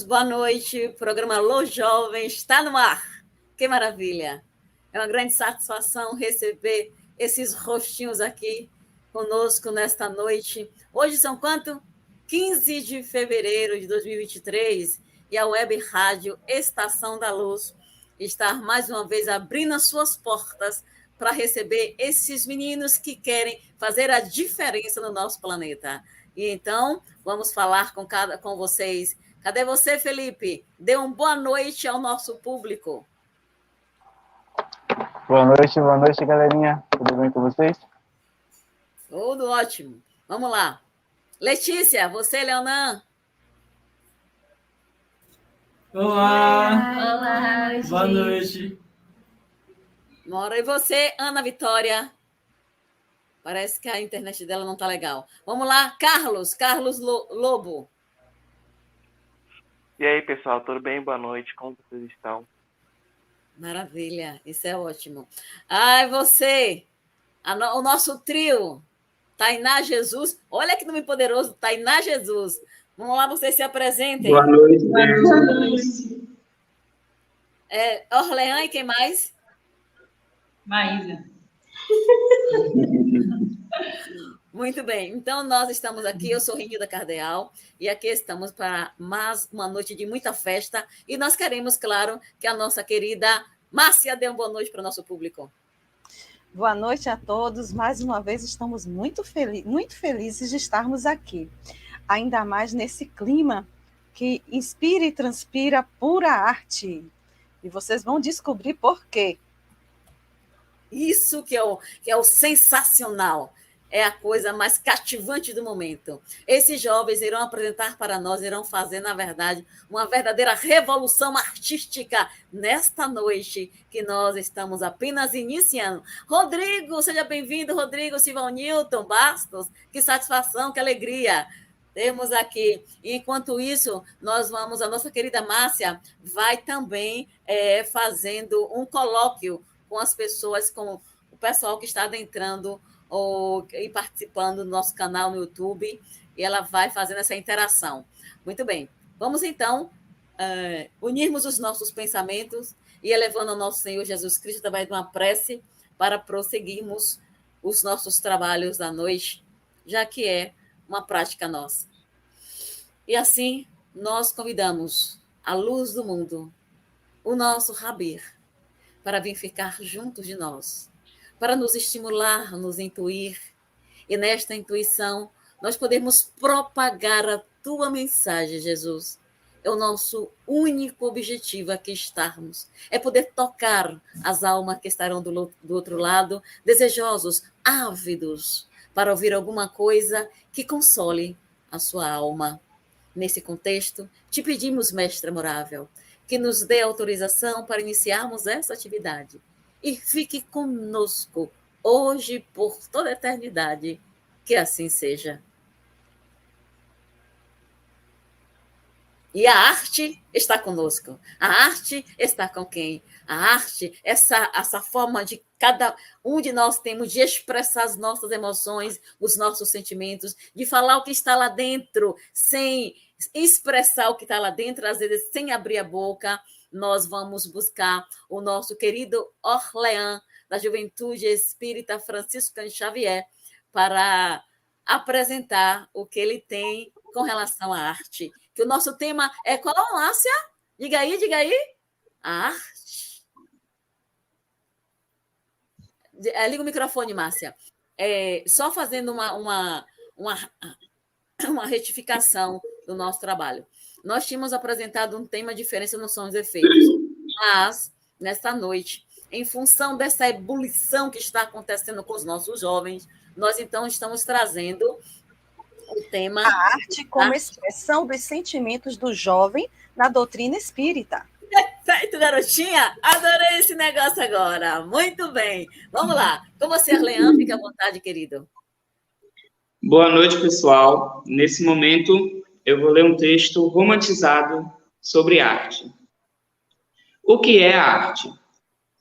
boa noite. O programa Alô Jovem está no ar. Que maravilha! É uma grande satisfação receber esses rostinhos aqui conosco nesta noite. Hoje são quanto? 15 de fevereiro de 2023 e a Web Rádio Estação da Luz está mais uma vez abrindo as suas portas para receber esses meninos que querem fazer a diferença no nosso planeta. E então, vamos falar com vocês. Cadê você, Felipe? Dê uma boa noite ao nosso público. Boa noite, galerinha. Tudo bem com vocês? Tudo ótimo. Vamos lá. Letícia, você, Leonan? Olá! Olá, boa noite. Mora, e você, Ana Vitória? Parece que a internet dela não está legal. Vamos lá, Carlos Lobo. E aí, pessoal, tudo bem? Boa noite, como vocês estão? Maravilha, isso é ótimo. Ai, você, o nosso trio, Tainá Jesus. Olha que nome poderoso, Tainá Jesus. Vamos lá, vocês se apresentem. Boa noite. Boa noite. Orlean e quem mais? Maísa. Muito bem, então nós estamos aqui, eu sou Renilda Cardeal, e aqui estamos para mais uma noite de muita festa, e nós queremos, claro, que a nossa querida Márcia dê uma boa noite para o nosso público. Boa noite a todos, mais uma vez estamos muito felizes de estarmos aqui, ainda mais nesse clima que inspira e transpira pura arte, e vocês vão descobrir por quê. Isso que é o sensacional. É a coisa mais cativante do momento. Esses jovens irão apresentar para nós, irão fazer, na verdade, uma verdadeira revolução artística nesta noite que nós estamos apenas iniciando. Rodrigo, seja bem-vindo, Rodrigo Silvanilton Bastos. Que satisfação, que alegria temos aqui. E, enquanto isso, a nossa querida Márcia vai também fazendo um colóquio com as pessoas, com o pessoal que está adentrando e participando do nosso canal no YouTube, e ela vai fazendo essa interação. Muito bem, vamos então unirmos os nossos pensamentos e elevando ao nosso Senhor Jesus Cristo através de uma prece para prosseguirmos os nossos trabalhos da noite, já que é uma prática nossa. E assim, nós convidamos a luz do mundo, o nosso Rabi, para vir ficar junto de nós, para nos estimular, nos intuir, e nesta intuição nós podemos propagar a tua mensagem, Jesus. É o nosso único objetivo aqui estarmos, é poder tocar as almas que estarão do outro lado, desejosos, ávidos, para ouvir alguma coisa que console a sua alma. Nesse contexto, te pedimos, Mestre Amorável, que nos dê autorização para iniciarmos essa atividade. E fique conosco, hoje, por toda a eternidade. Que assim seja. E a arte está conosco. A arte está com quem? A arte, essa forma de cada um de nós temos de expressar as nossas emoções, os nossos sentimentos, de falar o que está lá dentro, sem expressar o que está lá dentro, às vezes sem abrir a boca. Nós vamos buscar o nosso querido Orlean, da Juventude Espírita Franciscana Xavier, para apresentar o que ele tem com relação à arte. Que o nosso tema é qual, Márcia? Diga aí. A arte. Liga o microfone, Márcia. Só fazendo uma retificação do nosso trabalho. Nós tínhamos apresentado um tema diferença não são os efeitos, mas, nesta noite, em função dessa ebulição que está acontecendo com os nossos jovens, nós, então, estamos trazendo o tema... A arte como expressão dos sentimentos do jovem na doutrina espírita. Perfeito, garotinha! Adorei esse negócio agora. Muito bem. Vamos lá. Com você, Arlean, fique à vontade, querido. Boa noite, pessoal. Nesse momento, eu vou ler um texto romantizado sobre arte. O que é a arte?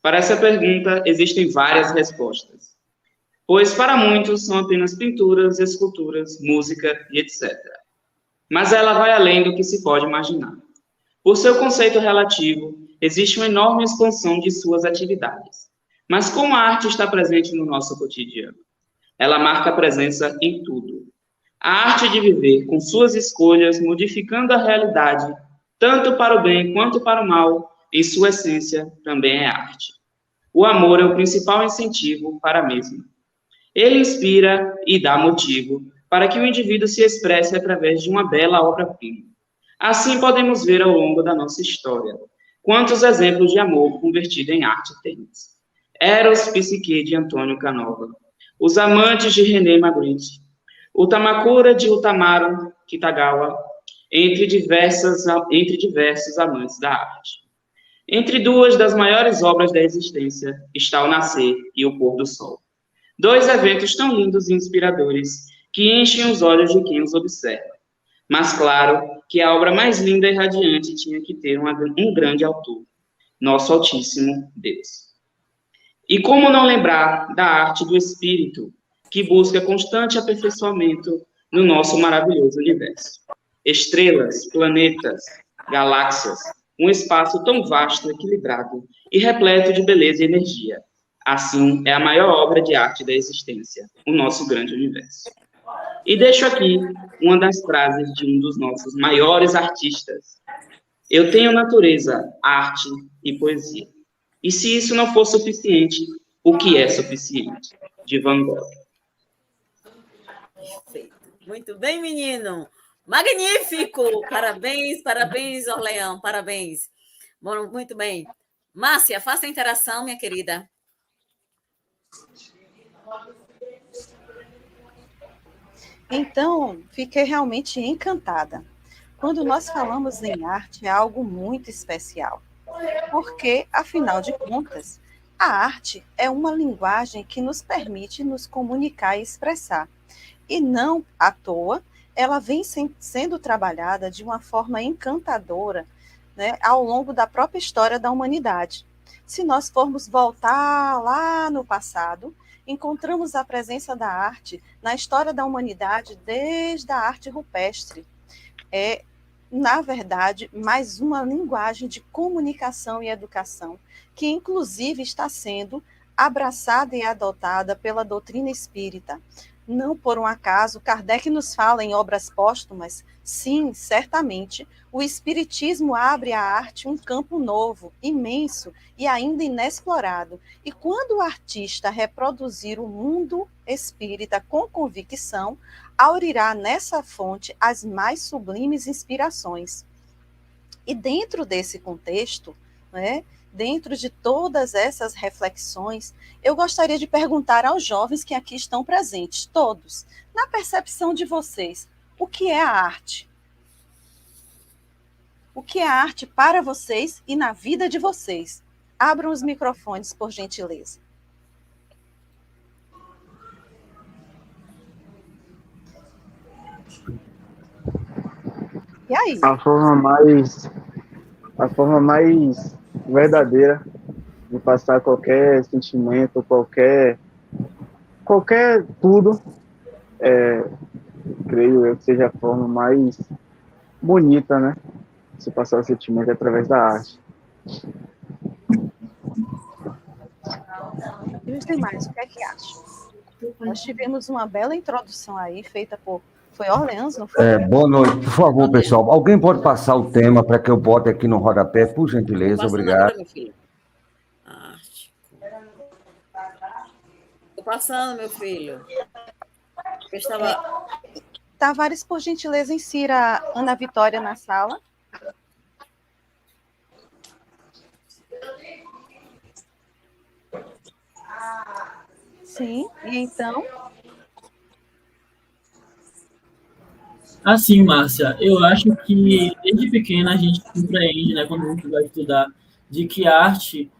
Para essa pergunta, existem várias respostas, pois para muitos são apenas pinturas, esculturas, música e etc. Mas ela vai além do que se pode imaginar. Por seu conceito relativo, existe uma enorme expansão de suas atividades. Mas como a arte está presente no nosso cotidiano? Ela marca a presença em tudo. A arte de viver com suas escolhas, modificando a realidade, tanto para o bem quanto para o mal, em sua essência, também é arte. O amor é o principal incentivo para a mesma. Ele inspira e dá motivo para que o indivíduo se expresse através de uma bela obra-prima. Assim podemos ver ao longo da nossa história quantos exemplos de amor convertido em arte temos. Eros Psique, de Antônio Canova, Os Amantes, de René Magritte, o Tamakura, de Utamaro Kitagawa, entre diversos amantes da arte. Entre duas das maiores obras da existência está o nascer e o pôr do sol. Dois eventos tão lindos e inspiradores que enchem os olhos de quem os observa. Mas claro que a obra mais linda e radiante tinha que ter um grande autor, nosso Altíssimo Deus. E como não lembrar da arte do espírito, que busca constante aperfeiçoamento no nosso maravilhoso universo. Estrelas, planetas, galáxias, um espaço tão vasto, equilibrado e repleto de beleza e energia. Assim, é a maior obra de arte da existência, o nosso grande universo. E deixo aqui uma das frases de um dos nossos maiores artistas. Eu tenho natureza, arte e poesia. E se isso não for suficiente, o que é suficiente? De Van Gogh. Perfeito. Muito bem, menino. Magnífico! Parabéns, parabéns, Orleão, parabéns. Bom, muito bem. Márcia, faça a interação, minha querida. Então, fiquei realmente encantada. Quando nós falamos em arte, é algo muito especial. Porque, afinal de contas, a arte é uma linguagem que nos permite nos comunicar e expressar. E não à toa, ela vem sendo trabalhada de uma forma encantadora, né, ao longo da própria história da humanidade. Se nós formos voltar lá no passado, encontramos a presença da arte na história da humanidade desde a arte rupestre. É, na verdade, mais uma linguagem de comunicação e educação, que inclusive está sendo abraçada e adotada pela doutrina espírita. Não por um acaso, Kardec nos fala em obras póstumas, sim, certamente, o Espiritismo abre à arte um campo novo, imenso e ainda inexplorado. E quando o artista reproduzir o mundo espírita com convicção, aurirá nessa fonte as mais sublimes inspirações. E dentro desse contexto, né, dentro de todas essas reflexões, eu gostaria de perguntar aos jovens que aqui estão presentes, todos, na percepção de vocês, o que é a arte? O que é a arte para vocês e na vida de vocês? Abram os microfones, por gentileza. E aí? A forma mais verdadeira de passar qualquer sentimento, qualquer tudo, creio eu que seja a forma mais bonita, né, de se passar o sentimento através da arte. E os demais, o que é que acham? Nós tivemos uma bela introdução aí, feita por... Foi Orleans, não foi? Boa noite, por favor, pessoal. Alguém pode passar o tema para que eu bote aqui no rodapé, por gentileza, obrigado. Agora, meu filho. Arte. Estou passando, meu filho. Eu estava... Tavares, por gentileza, insira Ana Vitória na sala. Sim, e então... Assim, Márcia, eu acho que desde pequena a gente compreende, né, quando a gente vai estudar, de que a arte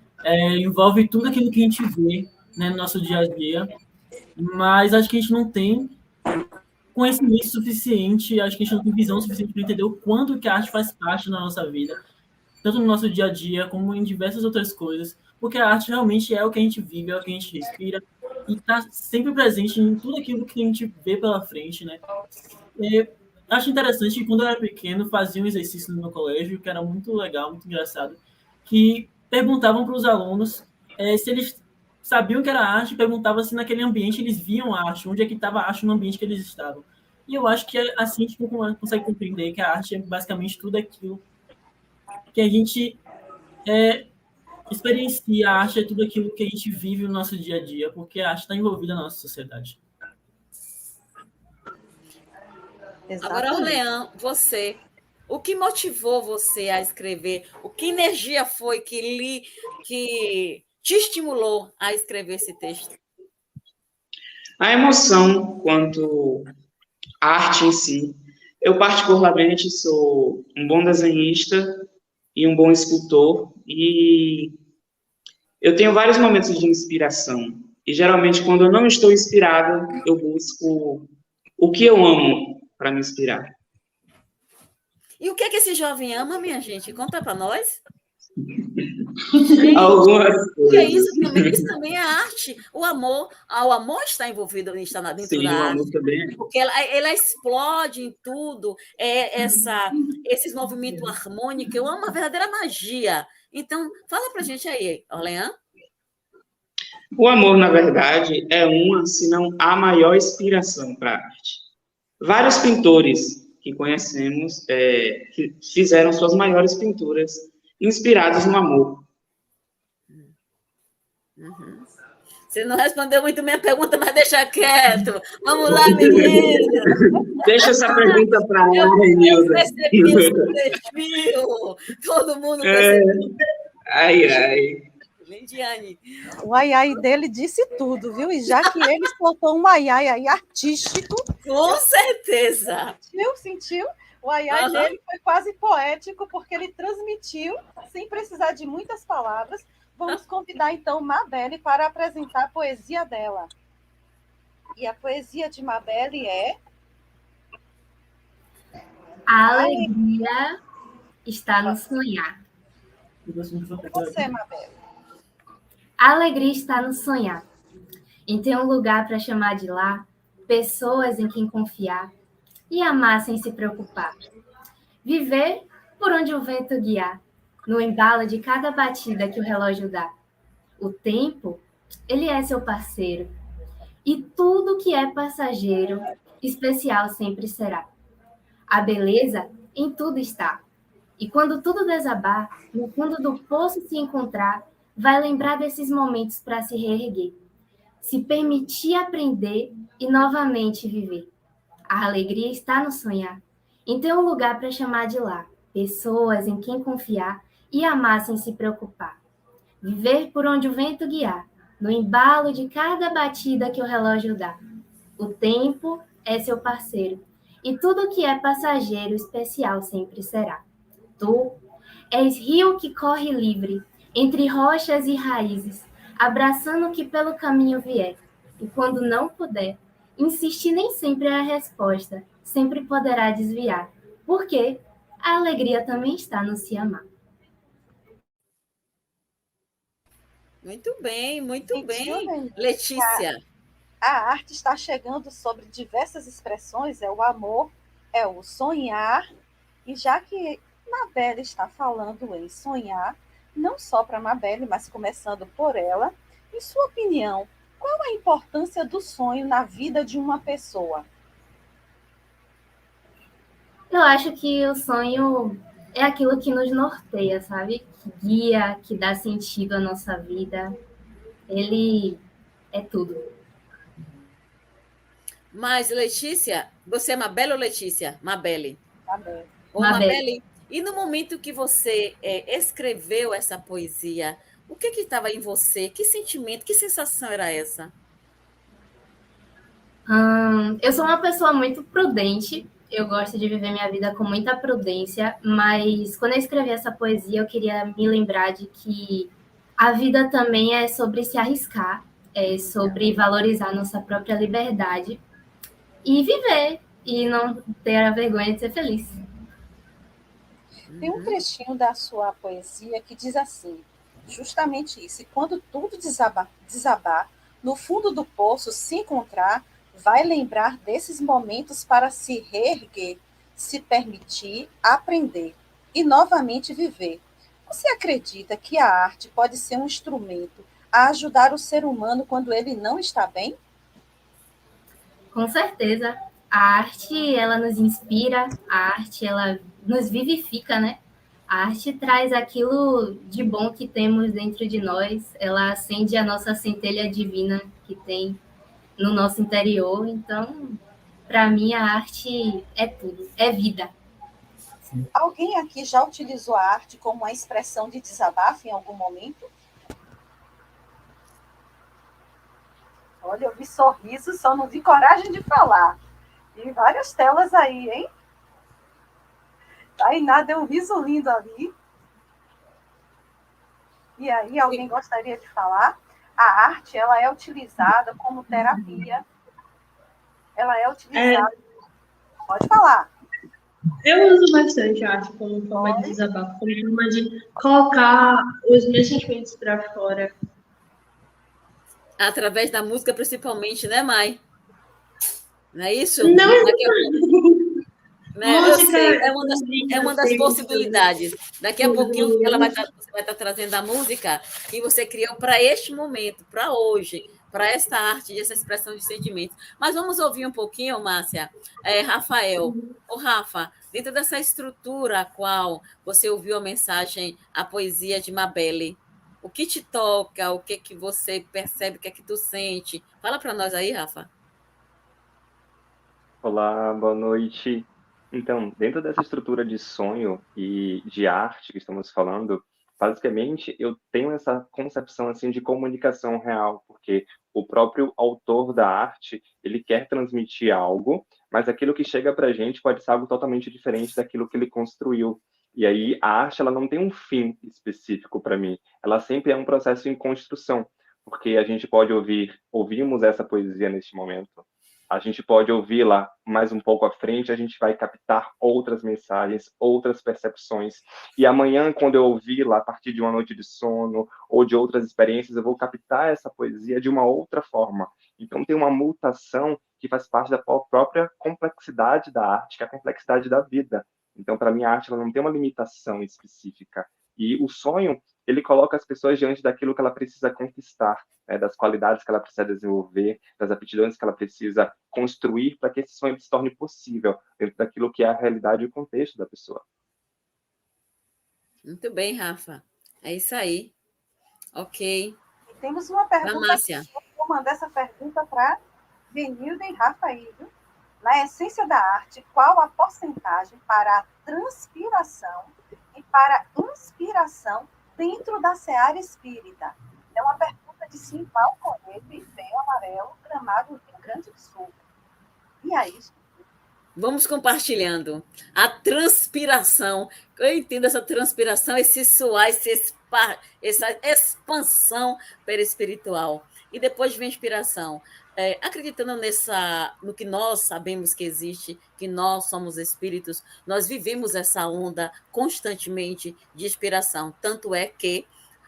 envolve tudo aquilo que a gente vê, né, no nosso dia a dia, mas acho que a gente não tem conhecimento suficiente, acho que a gente não tem visão suficiente para entender o quanto que a arte faz parte da nossa vida, tanto no nosso dia a dia como em diversas outras coisas, porque a arte realmente é o que a gente vive, é o que a gente respira, e está sempre presente em tudo aquilo que a gente vê pela frente, né? acho interessante que quando eu era pequeno fazia um exercício no meu colégio que era muito legal, muito engraçado, que perguntavam para os alunos se eles sabiam que era arte, perguntavam se naquele ambiente eles viam arte, onde é que estava a arte no ambiente que eles estavam. E eu acho que assim a gente consegue compreender que a arte é basicamente tudo aquilo que a gente experiencia, a arte é tudo aquilo que a gente vive no nosso dia a dia, porque a arte está envolvida na nossa sociedade. Agora, Orlean, você, o que motivou você a escrever? O que energia foi que te estimulou a escrever esse texto? A emoção quanto à arte em si. Eu, particularmente, sou um bom desenhista e um bom escultor, e eu tenho vários momentos de inspiração. E, geralmente, quando eu não estou inspirado, eu busco o que eu amo para me inspirar. E o que é que esse jovem ama, minha gente? Conta para nós. Algumas coisas. Isso também é arte. O amor está envolvido, está dentro Sim, da o arte. amor também. Porque ela explode em tudo, esses movimentos harmônicos. Eu amo uma verdadeira magia. Então, fala para a gente aí, Orlean. O amor, na verdade, é uma, se não a maior inspiração para a arte. Vários pintores que conhecemos que fizeram suas maiores pinturas inspirados no amor. Uhum. Você não respondeu muito minha pergunta, mas deixa quieto. Vamos lá, menina. Deixa essa pergunta para ela, Renilda. Eu percebi o seu perfil. Todo mundo percebeu. Ai. Lindiane. O ai-ai dele disse tudo, viu? E já que ele soltou um ai-ai aí artístico... Com certeza. Sentiu? O ai-ai dele foi quase poético, porque ele transmitiu, sem precisar de muitas palavras. Vamos convidar, então, Mabelle para apresentar a poesia dela. E a poesia de Mabelle é... A alegria está no sonhar. Você, Mabelle. A alegria está no sonhar. Em ter um lugar para chamar de lá, pessoas em quem confiar e amar sem se preocupar. Viver por onde o vento guiar, no embalo de cada batida que o relógio dá. O tempo, ele é seu parceiro. E tudo que é passageiro, especial sempre será. A beleza em tudo está. E quando tudo desabar, no fundo do poço se encontrar, vai lembrar desses momentos para se reerguer. Se permitir aprender e novamente viver. A alegria está no sonhar. Em ter um lugar para chamar de lá. Pessoas em quem confiar e amar sem se preocupar. Viver por onde o vento guiar, no embalo de cada batida que o relógio dá. O tempo é seu parceiro, e tudo que é passageiro especial sempre será. Tu és rio que corre livre, entre rochas e raízes, abraçando o que pelo caminho vier. E quando não puder, insistir nem sempre é a resposta, sempre poderá desviar, porque a alegria também está no se amar. Muito bem, Letícia. A arte está chegando sobre diversas expressões, é o amor, é o sonhar, e já que Mabelle está falando em sonhar, não só para Mabelle, mas começando por ela, em sua opinião, qual a importância do sonho na vida de uma pessoa? Eu acho que o sonho é aquilo que nos norteia, sabe? Que guia, que dá sentido à nossa vida. Ele é tudo. Mas, Letícia, você é Mabelle ou Letícia? Mabelle. Mabelle. Mabelle, e no momento que você escreveu essa poesia, o que estava em você? Que sentimento, que sensação era essa? Eu sou uma pessoa muito prudente. Eu gosto de viver minha vida com muita prudência, mas quando eu escrevi essa poesia, eu queria me lembrar de que a vida também é sobre se arriscar, é sobre valorizar nossa própria liberdade e viver, e não ter a vergonha de ser feliz. Tem um trechinho da sua poesia que diz assim, justamente isso, e quando tudo desabar, no fundo do poço se encontrar, vai lembrar desses momentos para se reerguer. se permitir aprender e novamente viver. Você acredita que a arte pode ser um instrumento a ajudar o ser humano quando ele não está bem? Com certeza. A arte, ela nos inspira, a arte, ela nos vivifica, né? A arte traz aquilo de bom que temos dentro de nós, ela acende a nossa centelha divina que tem no nosso interior. Então, para mim, a arte é tudo, é vida. Alguém aqui já utilizou a arte como uma expressão de desabafo em algum momento? Olha, eu vi sorriso, só não vi coragem de falar. E várias telas aí, hein? Tainá deu um riso lindo ali. E aí, alguém gostaria de falar? A arte, ela é utilizada como terapia. Ela é utilizada... Pode falar. Eu uso bastante a arte como forma de desabafo, como forma de colocar os meus sentimentos para fora. Através da música, principalmente, né, Mai? Não é isso? Não, né? Eu sei, é uma das possibilidades. Daqui a pouquinho você vai estar trazendo a música que você criou para este momento, para hoje, para esta arte, essa expressão de sentimentos. Mas vamos ouvir um pouquinho, Márcia, Rafael. Ô, Rafa, dentro dessa estrutura a qual você ouviu a mensagem, a poesia de Mabel, o que te toca, o que você percebe, o que é que tu sente? Fala para nós aí, Rafa. Olá, boa noite. Então, dentro dessa estrutura de sonho e de arte que estamos falando, basicamente eu tenho essa concepção assim de comunicação real, porque o próprio autor da arte, ele quer transmitir algo, mas aquilo que chega para a gente pode ser algo totalmente diferente daquilo que ele construiu. E aí a arte, ela não tem um fim específico para mim, ela sempre é um processo em construção, porque a gente pode ouvimos essa poesia neste momento, a gente pode ouvi-la mais um pouco à frente, a gente vai captar outras mensagens, outras percepções. E amanhã, quando eu ouvi-la, a partir de uma noite de sono ou de outras experiências, eu vou captar essa poesia de uma outra forma. Então, tem uma mutação que faz parte da própria complexidade da arte, que é a complexidade da vida. Então, para mim, a arte ela não tem uma limitação específica. E o sonho, ele coloca as pessoas diante daquilo que ela precisa conquistar, né, das qualidades que ela precisa desenvolver, das aptidões que ela precisa construir para que esse sonho se torne possível dentro daquilo que é a realidade e o contexto da pessoa. Muito bem, Rafa. É isso aí. Ok. E temos uma pergunta. Márcia. Vou mandar essa pergunta para Benilda e Rafa aí, viu? Na essência da arte, qual a porcentagem para a transpiração e para a inspiração dentro da seara espírita? É uma pergunta de Simval Coneto e Véu Amarelo, Gramado, Rio Grande do Sul. E aí? Vamos compartilhando. A transpiração. Eu entendo essa transpiração, esse suar, essa expansão perispiritual. E depois vem a inspiração. Acreditando no que nós sabemos que existe, que nós somos espíritos, nós vivemos essa onda constantemente de inspiração. Tanto é que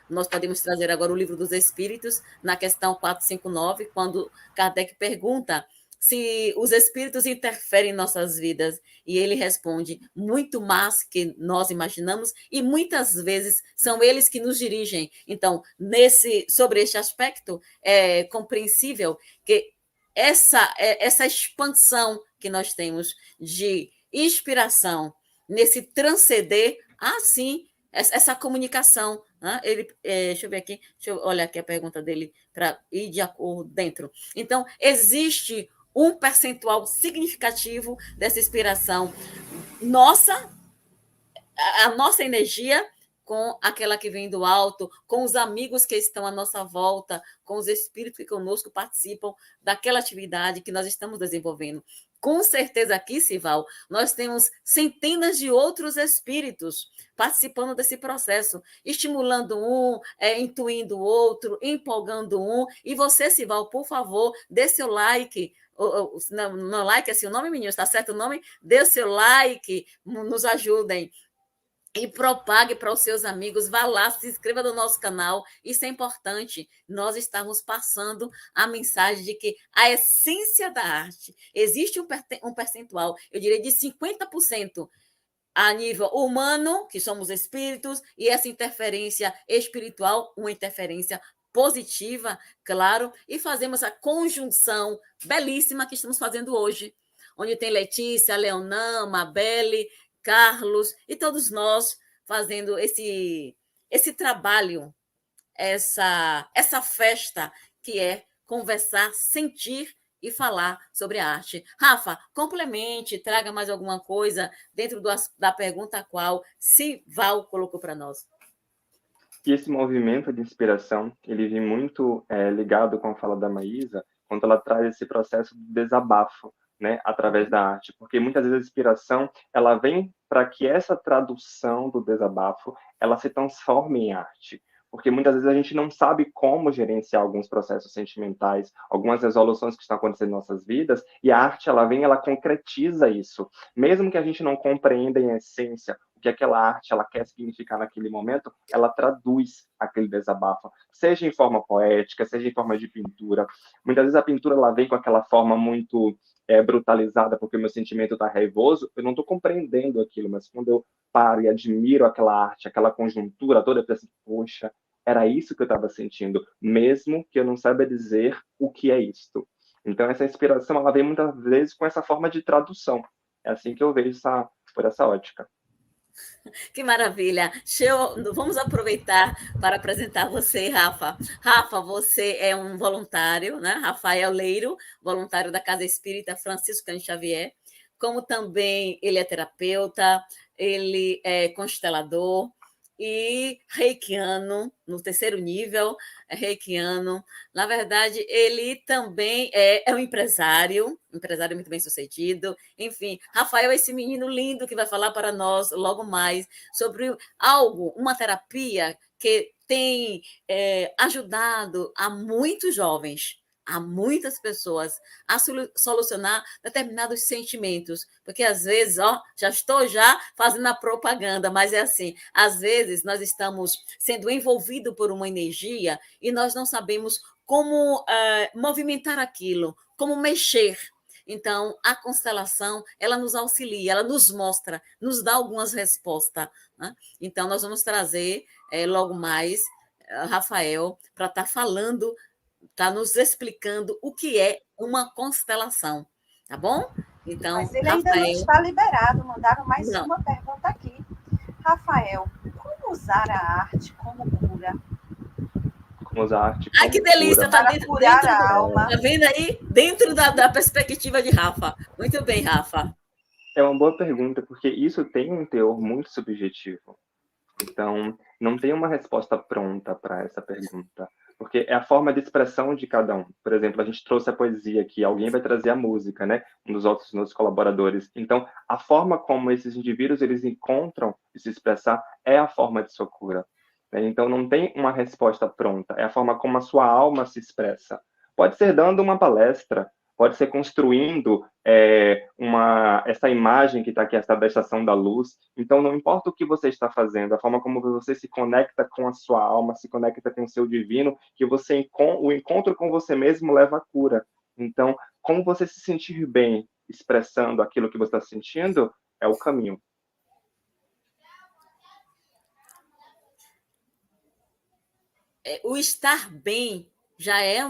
nós podemos trazer agora o Livro dos Espíritos, na questão 459, quando Kardec pergunta se os espíritos interferem em nossas vidas, e ele responde muito mais que nós imaginamos, e muitas vezes são eles que nos dirigem. Então, sobre este aspecto, é compreensível que essa expansão que nós temos de inspiração, nesse transcender, sim, essa comunicação. Né? Deixa eu ver aqui, deixa eu olhar aqui a pergunta dele para ir de acordo dentro. Então, existe um percentual significativo dessa inspiração nossa, a nossa energia com aquela que vem do alto, com os amigos que estão à nossa volta, com os espíritos que conosco participam daquela atividade que nós estamos desenvolvendo. Com certeza aqui, Sival, nós temos centenas de outros espíritos participando desse processo, estimulando um, intuindo o outro, empolgando um. E você, Sival, por favor, dê seu like. Não like, assim, o nome, menino, está certo o nome? Dê seu like, nos ajudem. e propague para os seus amigos. Vá lá, se inscreva no nosso canal. Isso é importante. Nós estamos passando a mensagem de que a essência da arte, existe um percentual, eu diria de 50%, a nível humano, que somos espíritos, e essa interferência espiritual, uma interferência positiva, claro, e fazemos a conjunção belíssima que estamos fazendo hoje, onde tem Letícia, Leonan, Mabelle, Carlos e todos nós fazendo esse trabalho, essa festa que é conversar, sentir e falar sobre a arte. Rafa, complemente, traga mais alguma coisa dentro da pergunta a qual Sival colocou para nós. E esse movimento de inspiração, ele vem muito ligado com a fala da Maísa, quando ela traz esse processo de desabafo, né, através da arte, porque muitas vezes a inspiração, ela vem para que essa tradução do desabafo, ela se transforme em arte, porque muitas vezes a gente não sabe como gerenciar alguns processos sentimentais, algumas resoluções que estão acontecendo em nossas vidas, e a arte, ela vem, ela concretiza isso, mesmo que a gente não compreenda em essência o que aquela arte ela quer significar naquele momento, ela traduz aquele desabafo, seja em forma poética, seja em forma de pintura. Muitas vezes a pintura ela vem com aquela forma muito brutalizada, porque o meu sentimento está raivoso, eu não estou compreendendo aquilo, mas quando eu paro e admiro aquela arte, aquela conjuntura toda, eu penso assim, poxa, era isso que eu estava sentindo, mesmo que eu não saiba dizer o que é isto. Então, essa inspiração, ela vem muitas vezes com essa forma de tradução. É assim que eu vejo por essa ótica. Que maravilha! Vamos aproveitar para apresentar você, Rafa. Rafa, você é um voluntário, né? Rafael Leiro, voluntário da Casa Espírita Francisco Cândido Xavier, como também ele é terapeuta, ele é constelador e reikiano, no 3º nível, reikiano. Na verdade, ele também é um empresário muito bem sucedido. Enfim, Rafael é esse menino lindo que vai falar para nós logo mais sobre uma terapia que tem ajudado a muitos jovens, a muitas pessoas a solucionar determinados sentimentos, porque às vezes, já estou fazendo a propaganda, mas é assim, às vezes nós estamos sendo envolvidos por uma energia e nós não sabemos como movimentar aquilo, como mexer. Então, a constelação, ela nos auxilia, ela nos mostra, nos dá algumas respostas, né? Então, nós vamos trazer logo mais Rafael para estar falando, está nos explicando o que é uma constelação, tá bom? Então, mas ele Rafael... ainda não está liberado, mandaram mais uma pergunta aqui. Rafael, como usar a arte como cura? Como usar a arte como Ai, que delícia! cura. Está curar a alma. Está vendo aí? Dentro da perspectiva de Rafa. Muito bem, Rafa. É uma boa pergunta, porque isso tem um teor muito subjetivo. Então, não tem uma resposta pronta para essa pergunta, porque é a forma de expressão de cada um. Por exemplo, a gente trouxe a poesia aqui, alguém vai trazer a música, né? Um dos outros nossos colaboradores. Então, a forma como esses indivíduos eles encontram de se expressar é a forma de sua cura. Então, não tem uma resposta pronta, é a forma como a sua alma se expressa. Pode ser dando uma palestra, pode ser construindo essa imagem que está aqui, essa da Estação da Luz. Então, não importa o que você está fazendo, a forma como você se conecta com a sua alma, se conecta com o seu divino, que o encontro com você mesmo leva à cura. Então, como você se sentir bem expressando aquilo que você está sentindo, é o caminho. O estar bem já é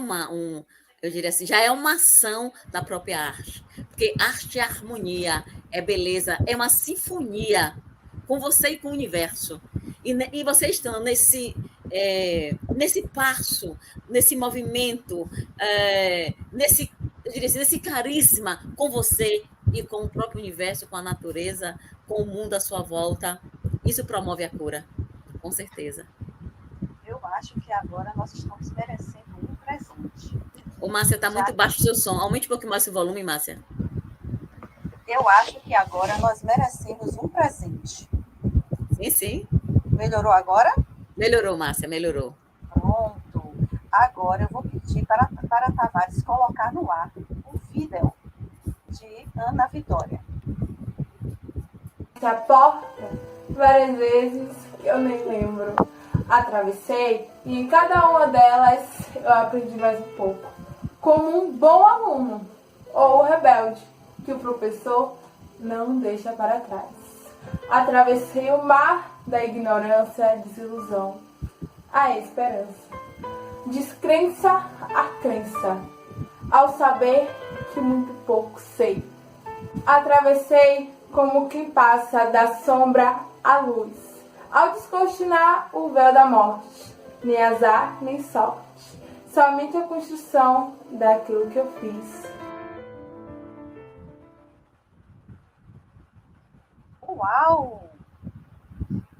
eu diria assim, já é uma ação da própria arte. Porque arte é harmonia, é beleza, é uma sinfonia com você e com o universo. E você estando nesse passo, nesse movimento, eu diria assim, nesse carisma com você e com o próprio universo, com a natureza, com o mundo à sua volta, isso promove a cura, com certeza. Eu acho que agora nós estamos merecendo um presente. Ô, Márcia, está muito baixo o seu som. Aumente um pouquinho mais o volume, Márcia. Eu acho que agora nós merecemos um presente. Sim, sim. Melhorou agora? Melhorou, Márcia, melhorou. Pronto. Agora eu vou pedir para Tavares colocar no ar o vídeo de Ana Vitória. A porta várias vezes que eu nem lembro. Atravessei e em cada uma delas eu aprendi mais um pouco. Como um bom aluno ou rebelde que o professor não deixa para trás. Atravessei o mar da ignorância, desilusão, a esperança. Descrença a crença, ao saber que muito pouco sei. Atravessei como quem passa da sombra à luz, ao descortinar o véu da morte, nem azar, nem sorte, somente a construção daquilo que eu fiz. Uau!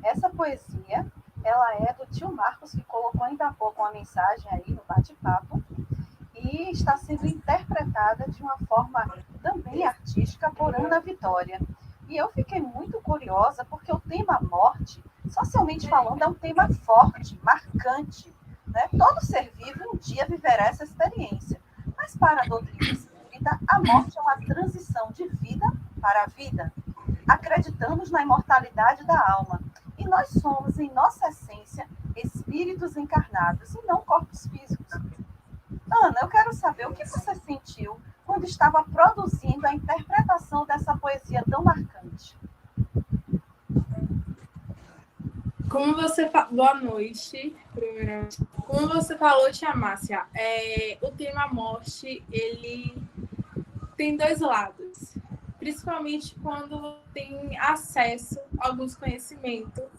Essa poesia, ela é do tio Marcos, que colocou ainda há pouco uma mensagem aí no bate-papo, e está sendo interpretada de uma forma também artística por Ana Vitória. E eu fiquei muito curiosa, porque o tema morte, socialmente falando, é um tema forte, marcante, né? Todo ser vivo um dia viverá essa experiência. Mas para a doutrina espírita, a morte é uma transição de vida para a vida. Acreditamos na imortalidade da alma. E nós somos, em nossa essência, espíritos encarnados e não corpos físicos. Ana, eu quero saber o que você sentiu quando estava produzindo a interpretação dessa poesia tão marcante. Como você Boa noite, primeiramente. Como você falou, tia Márcia, o tema morte, ele tem dois lados. Principalmente quando tem acesso a alguns conhecimentos.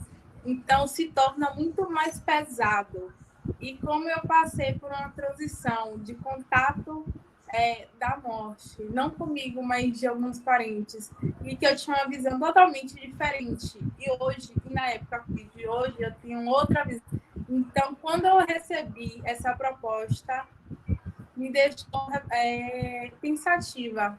Então, se torna muito mais pesado. E como eu passei por uma transição de contato da morte, não comigo, mas de alguns parentes, e que eu tinha uma visão totalmente diferente. E hoje, e na época de hoje, eu tenho outra visão. Então, quando eu recebi essa proposta, me deixou pensativa.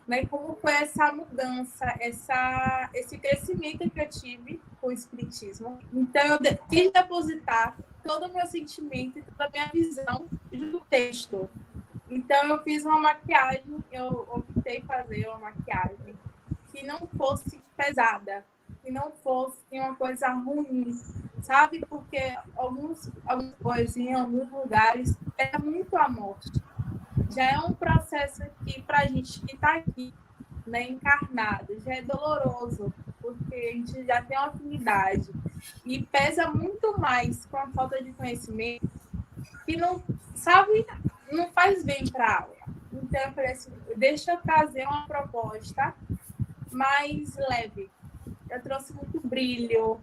Né, como foi essa mudança, esse crescimento que eu tive com o Espiritismo. Então, eu quis depositar todo o meu sentimento e toda a minha visão no texto. Então, eu fiz uma maquiagem, eu optei fazer uma maquiagem que não fosse pesada, que não fosse uma coisa ruim, sabe? Porque algumas coisas em alguns lugares é muito a morte. Já é um processo aqui para a gente que está aqui, né, encarnado, já é doloroso, porque a gente já tem uma afinidade e pesa muito mais com a falta de conhecimento, que não, sabe, não faz bem para a aula. Então, eu falei assim, deixa eu trazer uma proposta mais leve. Eu trouxe muito brilho,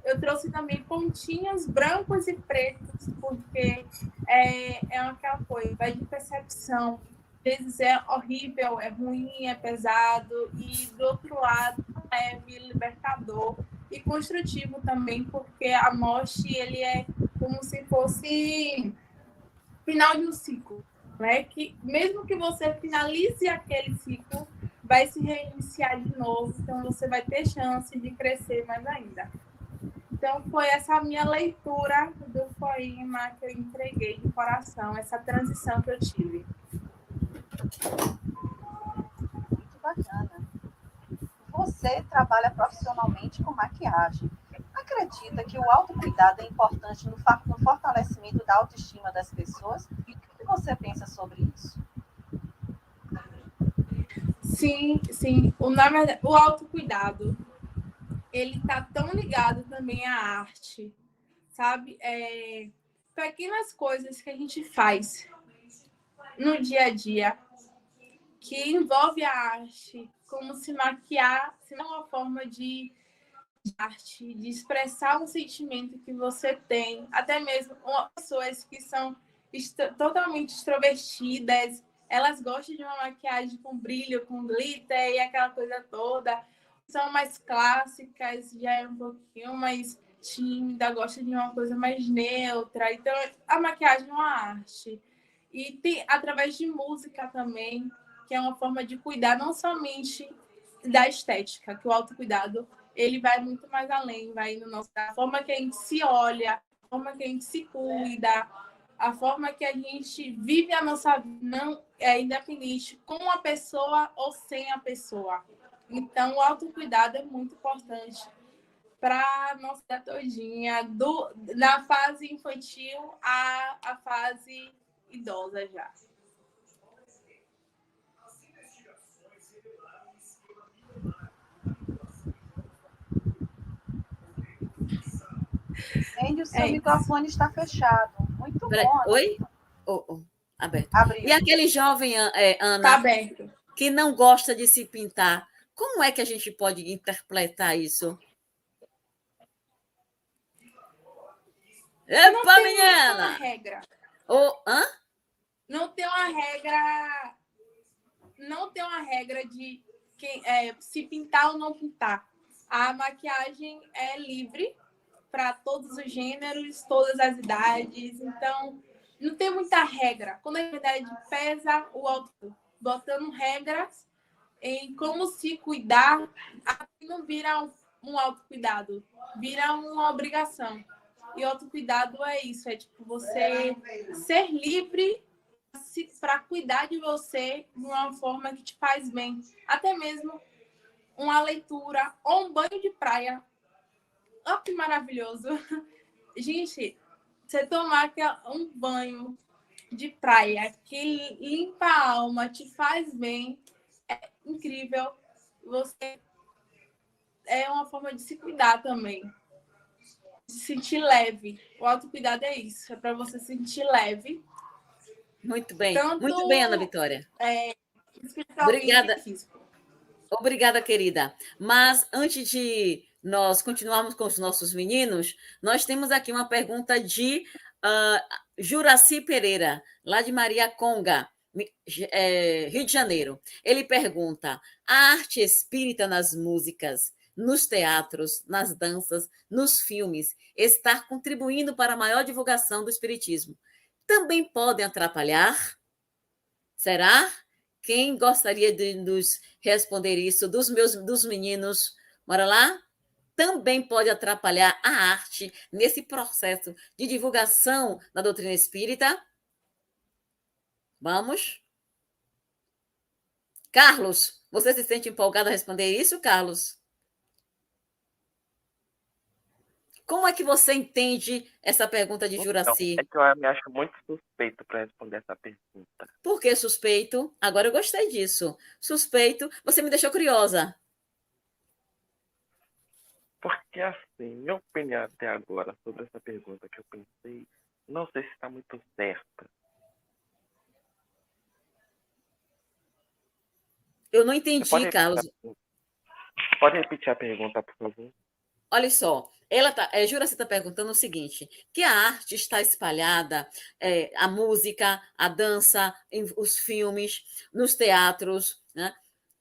eu trouxe também pontinhos brancos e pretos, porque é aquela coisa, vai de percepção. Às vezes é horrível, é ruim, é pesado, e do outro lado é libertador e construtivo também, porque a morte ele é como se fosse final de um ciclo, né? Que mesmo que você finalize aquele ciclo, vai se reiniciar de novo, então você vai ter chance de crescer mais ainda. Então, foi essa minha leitura do poema que eu entreguei de coração, essa transição que eu tive. Muito bacana. Você trabalha profissionalmente com maquiagem. Acredita que o autocuidado é importante no fortalecimento da autoestima das pessoas? O que você pensa sobre isso? Sim, sim. O autocuidado, ele está tão ligado também à arte, sabe? Pequenas coisas que a gente faz no dia a dia que envolve a arte, como se maquiar, se não é uma forma de arte, de expressar um sentimento que você tem, até mesmo pessoas que são totalmente extrovertidas, elas gostam de uma maquiagem com brilho, com glitter e aquela coisa toda. São mais clássicas, já é um pouquinho mais tímida, gosta de uma coisa mais neutra. Então, a maquiagem é uma arte. E tem através de música também, que é uma forma de cuidar não somente da estética, que o autocuidado ele vai muito mais além, vai no nosso, a forma que a gente se olha, a forma que a gente se cuida, a forma que a gente vive a nossa vida, não é independente com a pessoa ou sem a pessoa. Então, o autocuidado é muito importante para nossa vida todinha, da fase infantil à fase idosa já. Andy, o seu microfone está fechado. Muito bom. Oi? Aberto. Abriu. E aquele jovem, Ana, Tá aberto. que não gosta de se pintar, como é que a gente pode interpretar isso? Epa, menina! Não tem uma regra. Não tem uma regra de se pintar ou não pintar. A maquiagem é livre para todos os gêneros, todas as idades. Então, não tem muita regra. Quando a verdade pesa o autor, botando regras em como se cuidar, não vira um autocuidado, vira uma obrigação. E autocuidado é isso, é tipo você ser livre para cuidar de você de uma forma que te faz bem. Até mesmo uma leitura ou um banho de praia. Olha que maravilhoso. Gente, você tomar um banho de praia que limpa a alma, te faz bem, é incrível. Você é uma forma de se cuidar também. De se sentir leve. O autocuidado é isso, é para você se sentir leve. Muito bem. Tanto, muito bem, Ana Vitória. Obrigada. Obrigada, querida. Mas antes de nós continuarmos com os nossos meninos, nós temos aqui uma pergunta de Juraci Pereira, lá de Maria Conga, Rio de Janeiro. Ele pergunta: a arte espírita nas músicas, nos teatros, nas danças, nos filmes, está contribuindo para a maior divulgação do espiritismo, também podem atrapalhar? Será? Quem gostaria de nos responder isso dos meninos? Bora lá? Também pode atrapalhar a arte nesse processo de divulgação da doutrina espírita? Vamos? Carlos, você se sente empolgado a responder isso, Carlos? Como é que você entende essa pergunta de Juraci? É que eu me acho muito suspeito para responder essa pergunta. Por que suspeito? Agora eu gostei disso. Suspeito, você me deixou curiosa. Porque, assim, minha opinião até agora sobre essa pergunta que eu pensei, não sei se está muito certa. Eu não entendi, Carlos. Pode repetir a pergunta, por favor? Olha só, Juraci está perguntando o seguinte, que a arte está espalhada, a música, a dança, os filmes, nos teatros, né?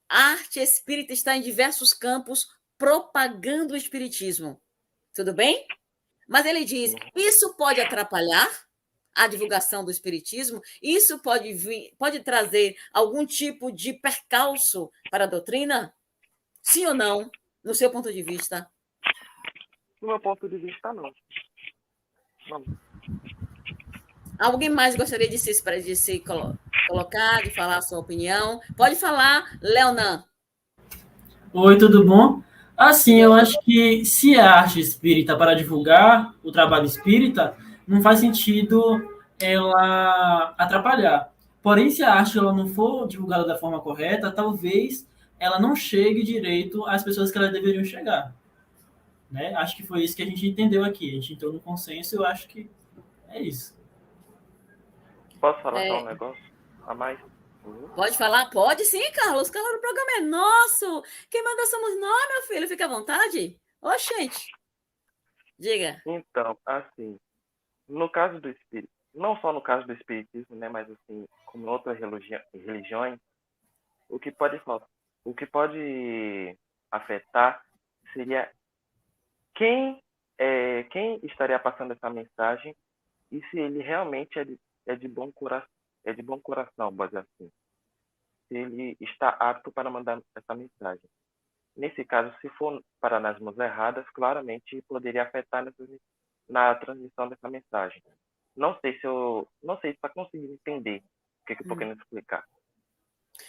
A arte espírita está em diversos campos propagando o espiritismo. Tudo bem? Mas ele diz, isso pode atrapalhar a divulgação do espiritismo? Isso pode trazer algum tipo de percalço para a doutrina? Sim ou não, no seu ponto de vista? Do meu ponto de vista, não. Vamos. Alguém mais gostaria de se colocar, de falar a sua opinião? Pode falar, Leonan. Oi, tudo bom? Assim, eu acho que se a arte espírita para divulgar o trabalho espírita, não faz sentido ela atrapalhar. Porém, se a arte ela não for divulgada da forma correta, talvez ela não chegue direito às pessoas que ela deveriam chegar. Né? Acho que foi isso que a gente entendeu aqui. A gente entrou no consenso e eu acho que é isso. Posso falar só um negócio a mais? Pode falar? Pode sim, Carlos. Claro, o programa é nosso. Quem manda somos nós, meu filho. Fica à vontade. Oxente. Diga. Então, assim, no caso do espírito, não só no caso do espiritismo, né, mas assim, como em outras religiões, o que pode afetar seria quem estaria passando essa mensagem e se ele realmente é de bom coração, pode dizer assim. Se ele está apto para mandar essa mensagem. Nesse caso, se for para nas mãos erradas, claramente poderia afetar na transmissão dessa mensagem. Não sei se está conseguindo entender o que eu estou querendo explicar.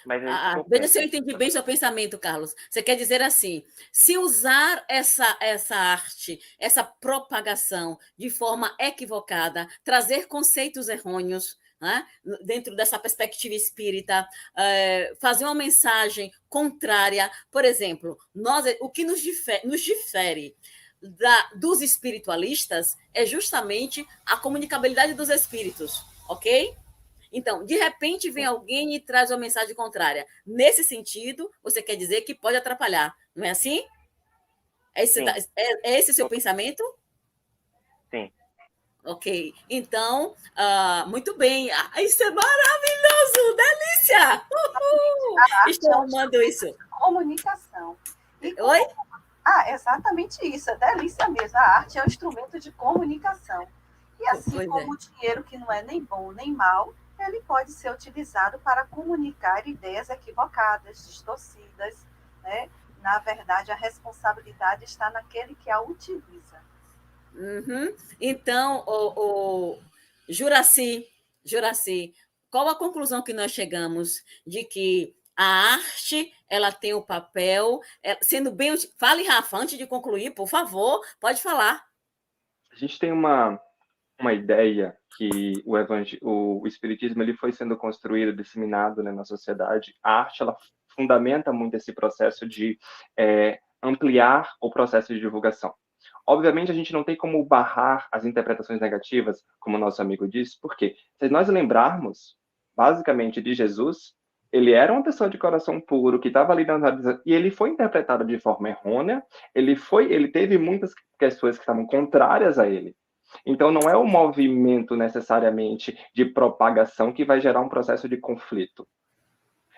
Mas a gente Veja se eu consegue. entendi bem seu pensamento, Carlos. Você quer dizer assim: se usar essa arte, essa propagação de forma equivocada, trazer conceitos errôneos, né, dentro dessa perspectiva espírita, fazer uma mensagem contrária, por exemplo, o que nos difere dos espiritualistas é justamente a comunicabilidade dos espíritos, ok? Então, de repente, vem alguém e traz uma mensagem contrária. Nesse sentido, você quer dizer que pode atrapalhar, não é assim? Sim, É esse seu pensamento? sim. Ok. Então, muito bem. Isso é maravilhoso! Delícia! Uhul! A arte Estou é um amando isso. instrumento de comunicação. E Oi? exatamente isso, é delícia mesmo. A arte é um instrumento de comunicação. E assim Pois como é. o dinheiro, que não é nem bom nem mal, ele pode ser utilizado para comunicar ideias equivocadas, distorcidas, né? Na verdade, a responsabilidade está naquele que a utiliza. Uhum. Então, o Juraci, qual a conclusão que nós chegamos de que a arte ela tem o papel, sendo bem. Fale, Rafa, antes de concluir, por favor, pode falar. A gente tem uma ideia que o espiritismo ele foi sendo construído, disseminado, né, na sociedade. A arte ela fundamenta muito esse processo de ampliar o processo de divulgação. Obviamente, a gente não tem como barrar as interpretações negativas, como o nosso amigo disse, porque se nós lembrarmos, basicamente, de Jesus, ele era uma pessoa de coração puro, que estava ali e ele foi interpretado de forma errônea, ele teve muitas questões que estavam contrárias a ele. Então, não é o movimento necessariamente de propagação que vai gerar um processo de conflito.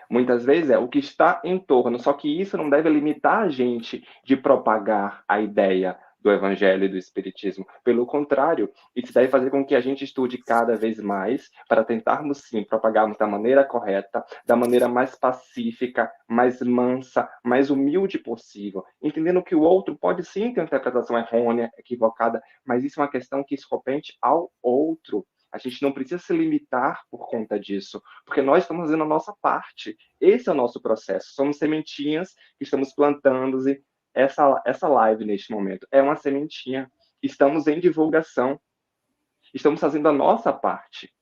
Muitas vezes é o que está em torno, só que isso não deve limitar a gente de propagar a ideia do evangelho e do espiritismo. Pelo contrário, isso deve fazer com que a gente estude cada vez mais para tentarmos, sim, propagarmos da maneira correta, da maneira mais pacífica, mais mansa, mais humilde possível, entendendo que o outro pode sim ter uma interpretação errônea, equivocada, mas isso é uma questão que se compete ao outro. A gente não precisa se limitar por conta disso, porque nós estamos fazendo a nossa parte. Esse é o nosso processo. Somos sementinhas que estamos plantando, e essa live neste momento é uma sementinha. Estamos em divulgação. Estamos fazendo a nossa parte.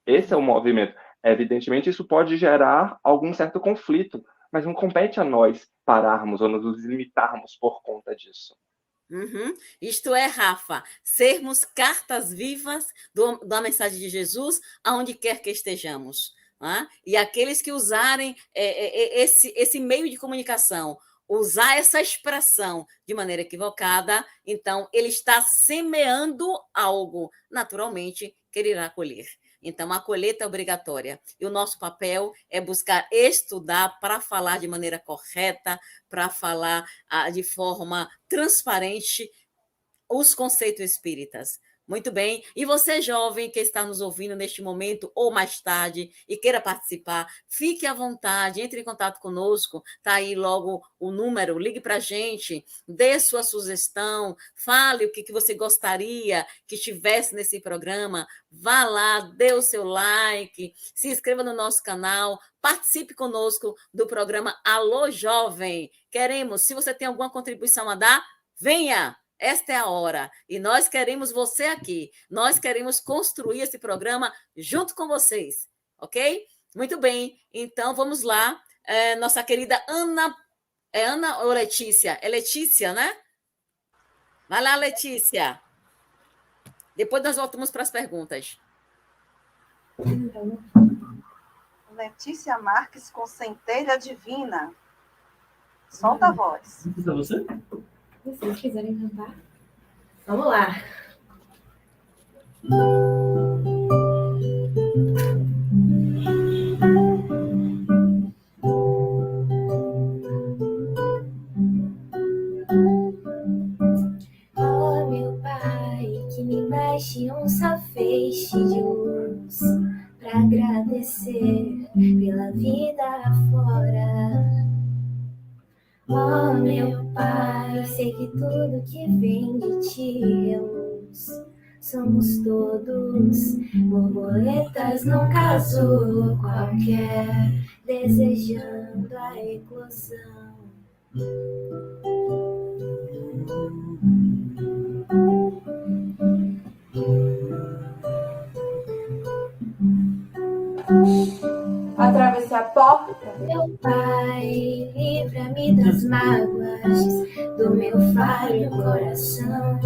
Esse é o movimento. Evidentemente, isso pode gerar algum certo conflito, mas não compete a nós pararmos ou nos limitarmos por conta disso. Uhum. Isto é, Rafa, sermos cartas vivas da mensagem de Jesus aonde quer que estejamos. Né? E aqueles que usarem esse meio de comunicação, usar essa expressão de maneira equivocada, então ele está semeando algo, naturalmente, que ele irá colher. Então, a colheita é obrigatória. E o nosso papel é buscar estudar para falar de maneira correta, para falar de forma transparente os conceitos espíritas. Muito bem. E você, jovem, que está nos ouvindo neste momento ou mais tarde e queira participar, fique à vontade, entre em contato conosco. Está aí logo o número, ligue para a gente, dê sua sugestão, fale o que você gostaria que estivesse nesse programa. Vá lá, dê o seu like, se inscreva no nosso canal, participe conosco do programa Alô Jovem. Queremos, se você tem alguma contribuição a dar, venha! Esta é a hora. E nós queremos você aqui. Nós queremos construir esse programa junto com vocês. Ok? Muito bem. Então, vamos lá. Nossa querida Ana. É Ana ou Letícia? É Letícia, né? Vai lá, Letícia. Depois nós voltamos para as perguntas. Letícia Marques com Centelha Divina. Solta a voz. É você? Se vocês quiserem cantar, vamos lá. Oh, meu Pai, que me mexe um safeixe de luz para agradecer pela vida afora. Oh, meu Pai, sei que tudo que vem de ti é luz Somos todos borboletas num casulo qualquer, desejando a eclosão. Atravessei a porta. Meu Pai, livra-me das mágoas, do meu falho coração,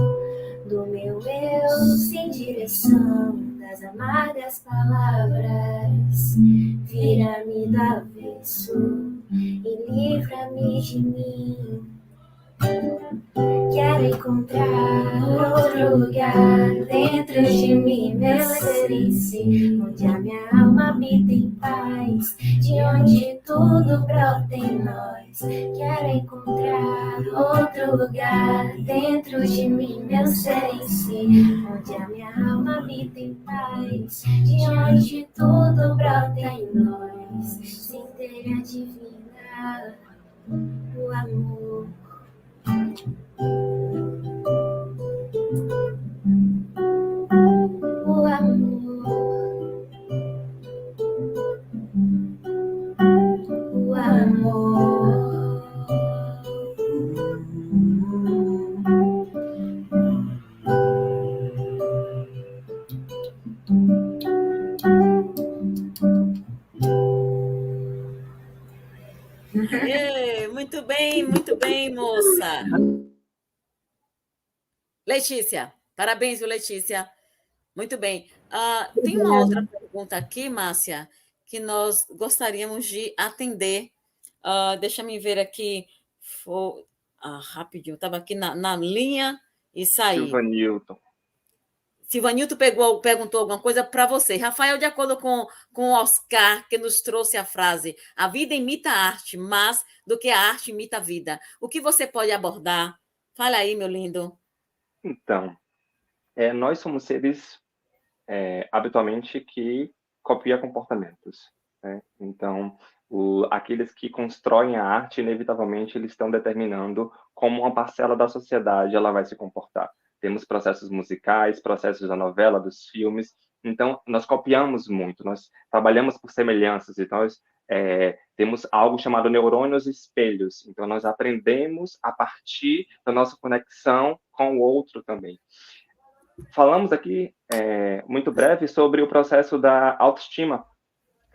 do meu eu sem direção, das amargas palavras. Vira-me do avesso e livra-me de mim. Quero encontrar outro lugar dentro de mim, meu ser em si, onde a minha alma habita em paz, de onde tudo brota em nós. Quero encontrar outro lugar dentro de mim, meu ser em si, onde a minha alma habita em paz, de onde tudo brota em nós. Centelha divina, o amor. O amor, o amor. Muito bem, moça. Letícia, parabéns, viu, Letícia? Muito bem. Tem uma outra pergunta aqui, Márcia, que nós gostaríamos de atender. Deixa-me ver aqui. Rapidinho, estava aqui na linha e saí. Silvanilton perguntou alguma coisa para você. Rafael, de acordo com o Oscar, que nos trouxe a frase: a vida imita a arte, mas do que a arte imita a vida. O que você pode abordar? Fala aí, meu lindo. Então, nós somos seres habitualmente que copiam comportamentos, né? Então, aqueles que constroem a arte, inevitavelmente, eles estão determinando como uma parcela da sociedade ela vai se comportar. Temos processos musicais, processos da novela, dos filmes. Então, nós copiamos muito, nós trabalhamos por semelhanças. Então, nós temos algo chamado neurônios espelhos. Então, nós aprendemos a partir da nossa conexão com o outro também. Falamos aqui, muito breve, sobre o processo da autoestima,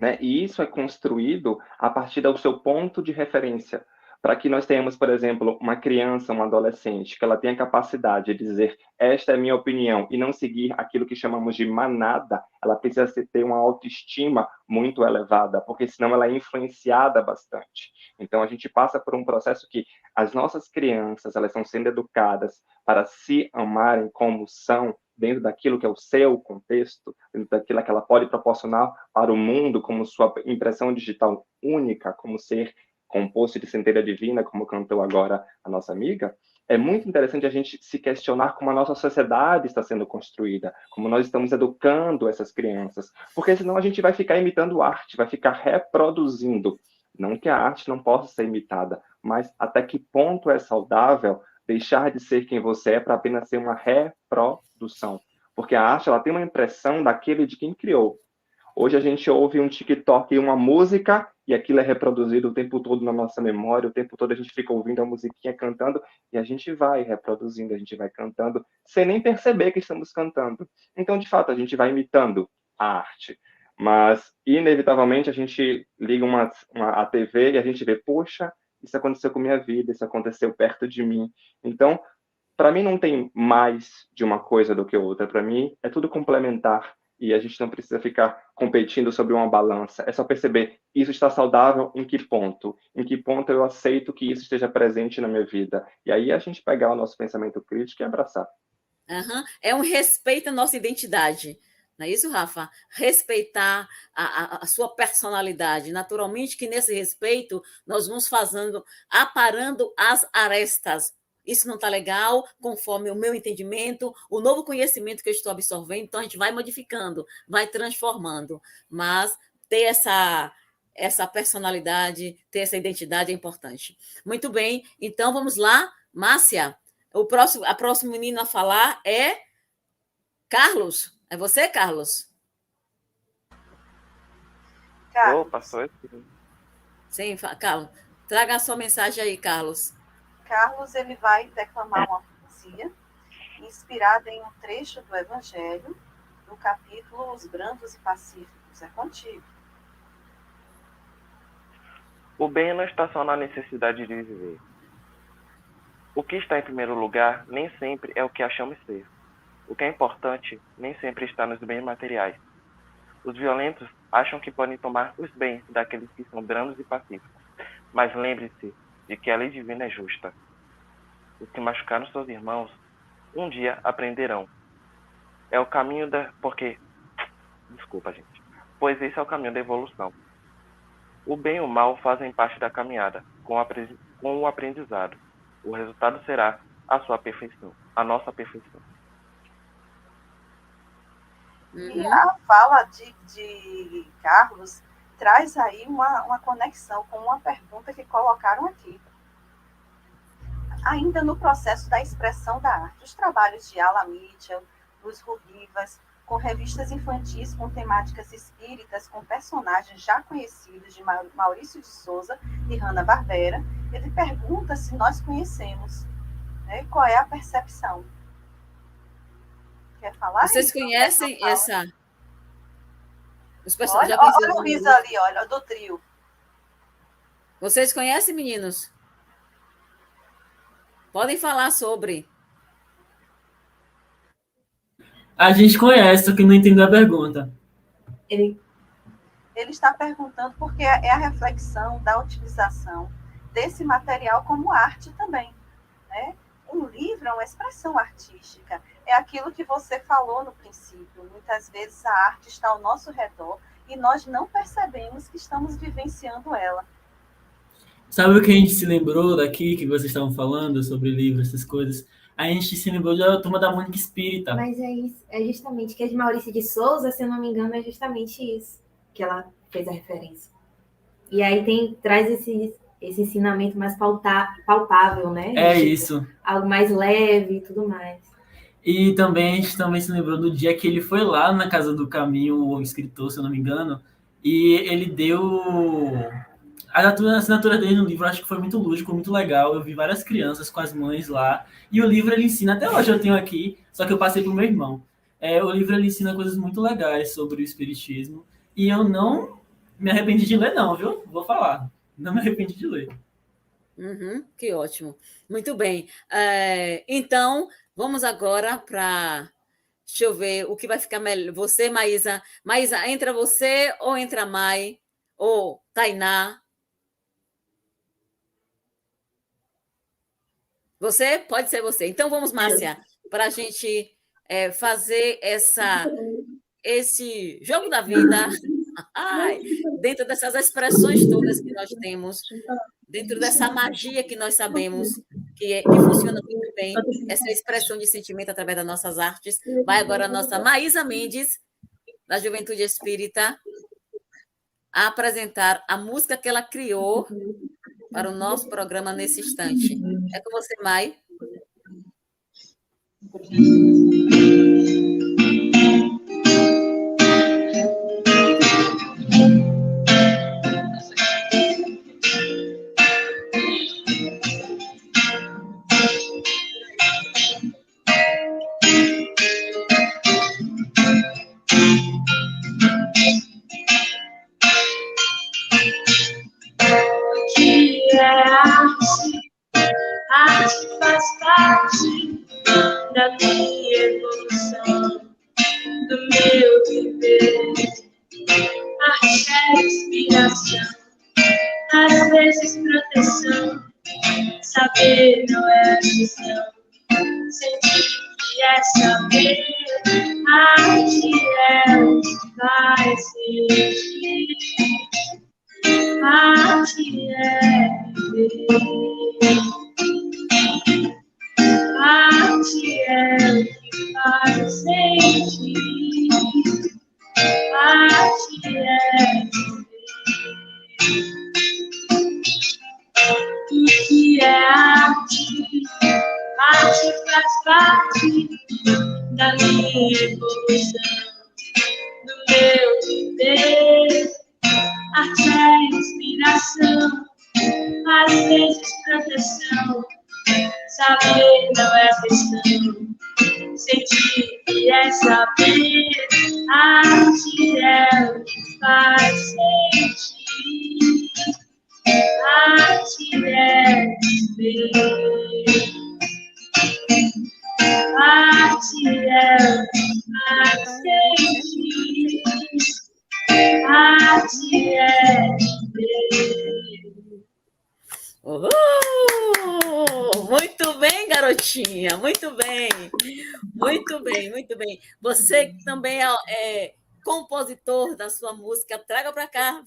né? E isso é construído a partir do seu ponto de referência. Para que nós tenhamos, por exemplo, uma criança, uma adolescente, que ela tenha capacidade de dizer esta é a minha opinião e não seguir aquilo que chamamos de manada, ela precisa ter uma autoestima muito elevada, porque senão ela é influenciada bastante. Então, a gente passa por um processo que as nossas crianças, elas estão sendo educadas para se amarem como são, dentro daquilo que é o seu contexto, dentro daquilo que ela pode proporcionar para o mundo como sua impressão digital única, como ser composto de centelha divina, como cantou agora a nossa amiga. É muito interessante a gente se questionar como a nossa sociedade está sendo construída, como nós estamos educando essas crianças, porque senão a gente vai ficar imitando arte, vai ficar reproduzindo. Não que a arte não possa ser imitada, mas até que ponto é saudável deixar de ser quem você é para apenas ser uma reprodução. Porque a arte ela tem uma impressão daquele de quem criou. Hoje a gente ouve um TikTok e uma música e aquilo é reproduzido o tempo todo na nossa memória, o tempo todo a gente fica ouvindo a musiquinha cantando e a gente vai reproduzindo, a gente vai cantando sem nem perceber que estamos cantando. Então, de fato, a gente vai imitando a arte. Mas, inevitavelmente, a gente liga a TV e a gente vê, poxa, isso aconteceu com minha vida, isso aconteceu perto de mim. Então, para mim não tem mais de uma coisa do que outra. Para mim é tudo complementar e a gente não precisa ficar competindo sobre uma balança. É só perceber, isso está saudável em que ponto? Em que ponto eu aceito que isso esteja presente na minha vida? E aí a gente pegar o nosso pensamento crítico e abraçar. É um respeito à nossa identidade. Não é isso, Rafa? Respeitar a sua personalidade. Naturalmente que nesse respeito nós vamos aparando as arestas. Isso não está legal, conforme o meu entendimento, o novo conhecimento que eu estou absorvendo, então a gente vai modificando, vai transformando. Mas ter essa personalidade, ter essa identidade é importante. Muito bem, então vamos lá, Márcia. A próxima menina a falar é Carlos, é você, Carlos? Carlos. Opa, sou eu. Sim, Carlos. Traga a sua mensagem aí, Carlos. Carlos, ele vai declamar uma poesia inspirada em um trecho do Evangelho, do capítulo Os Brandos e Pacíficos. É contigo. O bem não está só na necessidade de viver. O que está em primeiro lugar nem sempre é o que achamos ser. O que é importante nem sempre está nos bens materiais. Os violentos acham que podem tomar os bens daqueles que são brandos e pacíficos. Mas lembre-se de que a lei divina é justa. Os que machucaram seus irmãos, um dia aprenderão. É o caminho da... Desculpa, gente. Pois esse é o caminho da evolução. O bem e o mal fazem parte da caminhada, com o aprendizado. O resultado será a sua perfeição, a nossa perfeição. E a fala de Carlos traz aí uma conexão com uma pergunta que colocaram aqui. Ainda no processo da expressão da arte, os trabalhos de Alan Mitchell, Luz Rivas, com revistas infantis com temáticas espíritas, com personagens já conhecidos de Maurício de Souza e Hanna-Barbera, ele pergunta se nós conhecemos, né? Qual é a percepção. Quer falar? Vocês conhecem essa... Os personagens olha o riso ali, olha, do trio. Vocês conhecem, meninos? Podem falar sobre. A gente conhece, só que não entendeu a pergunta. Ele está perguntando porque é a reflexão da utilização desse material como arte também, né? Um livro é uma expressão artística, é aquilo que você falou no princípio. Muitas vezes a arte está ao nosso redor e nós não percebemos que estamos vivenciando ela. Sabe o que a gente se lembrou daqui, que vocês estavam falando sobre livros, essas coisas? A gente se lembrou da Turma da Mônica Espírita. Mas é isso, é justamente que é de Maurício de Souza, se eu não me engano, é justamente isso que ela fez a referência. E aí traz esse ensinamento mais palpável, né? É isso. Algo mais leve e tudo mais. E também a gente também se lembrou do dia que ele foi lá na Casa do Caminho, o escritor, se eu não me engano, e ele deu a assinatura dele no livro. Acho que foi muito lúdico, muito legal. Eu vi várias crianças com as mães lá, e o livro ele ensina, até hoje eu tenho aqui, só que eu passei pro meu irmão. O livro ele ensina coisas muito legais sobre o espiritismo, e eu não me arrependi de ler não, viu? Vou falar, não me arrependi de ler. Que ótimo. Muito bem. Então, vamos agora para... Deixa eu ver o que vai ficar melhor. Você, Maísa. Maísa, entra você ou entra a Mai? Ou Tainá? Você? Pode ser você. Então, vamos, Márcia, para a gente fazer esse jogo da vida dentro dessas expressões todas que nós temos, dentro dessa magia que nós sabemos que funciona muito bem, essa expressão de sentimento através das nossas artes. Vai agora a nossa Maísa Mendes, da Juventude Espírita, a apresentar a música que ela criou para o nosso programa nesse instante. É com você, Mai. Arte faz parte da minha evolução, do meu viver. Arte é inspiração, às vezes proteção. Saber não é ambição, sentir que é saber. Arte é o que faz sentir. Arte é viver. Arte é o que faz sentir. Arte é viver. O que é arte? Arte faz parte da minha evolução, no meu viver. Arte é inspiração, às vezes proteção. Saber não é questão, sentir é saber. A arte é o que faz sentir, a arte é viver. A arte é o que faz sentir, a arte é viver. Muito bem, garotinha, muito bem. Muito bem, muito bem. Você que também é compositor da sua música, traga para cá,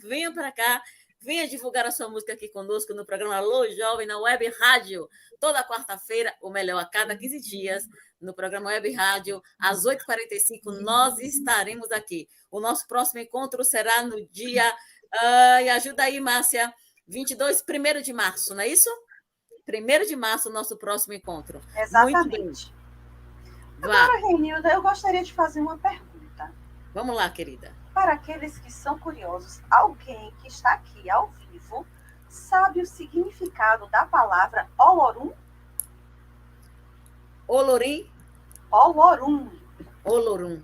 venha divulgar a sua música aqui conosco no programa Alô Jovem, na Web Rádio, toda quarta-feira, ou melhor, a cada 15 dias, no programa Web Rádio, às 8h45, nós estaremos aqui. O nosso próximo encontro será no dia... ajuda aí, Márcia. 1 de março, não é isso? 1 de março, o nosso próximo encontro. Exatamente. Agora, Renilda, eu gostaria de fazer uma pergunta. Vamos lá, querida. Para aqueles que são curiosos, alguém que está aqui ao vivo sabe o significado da palavra Olorum? Olorim? Olorum.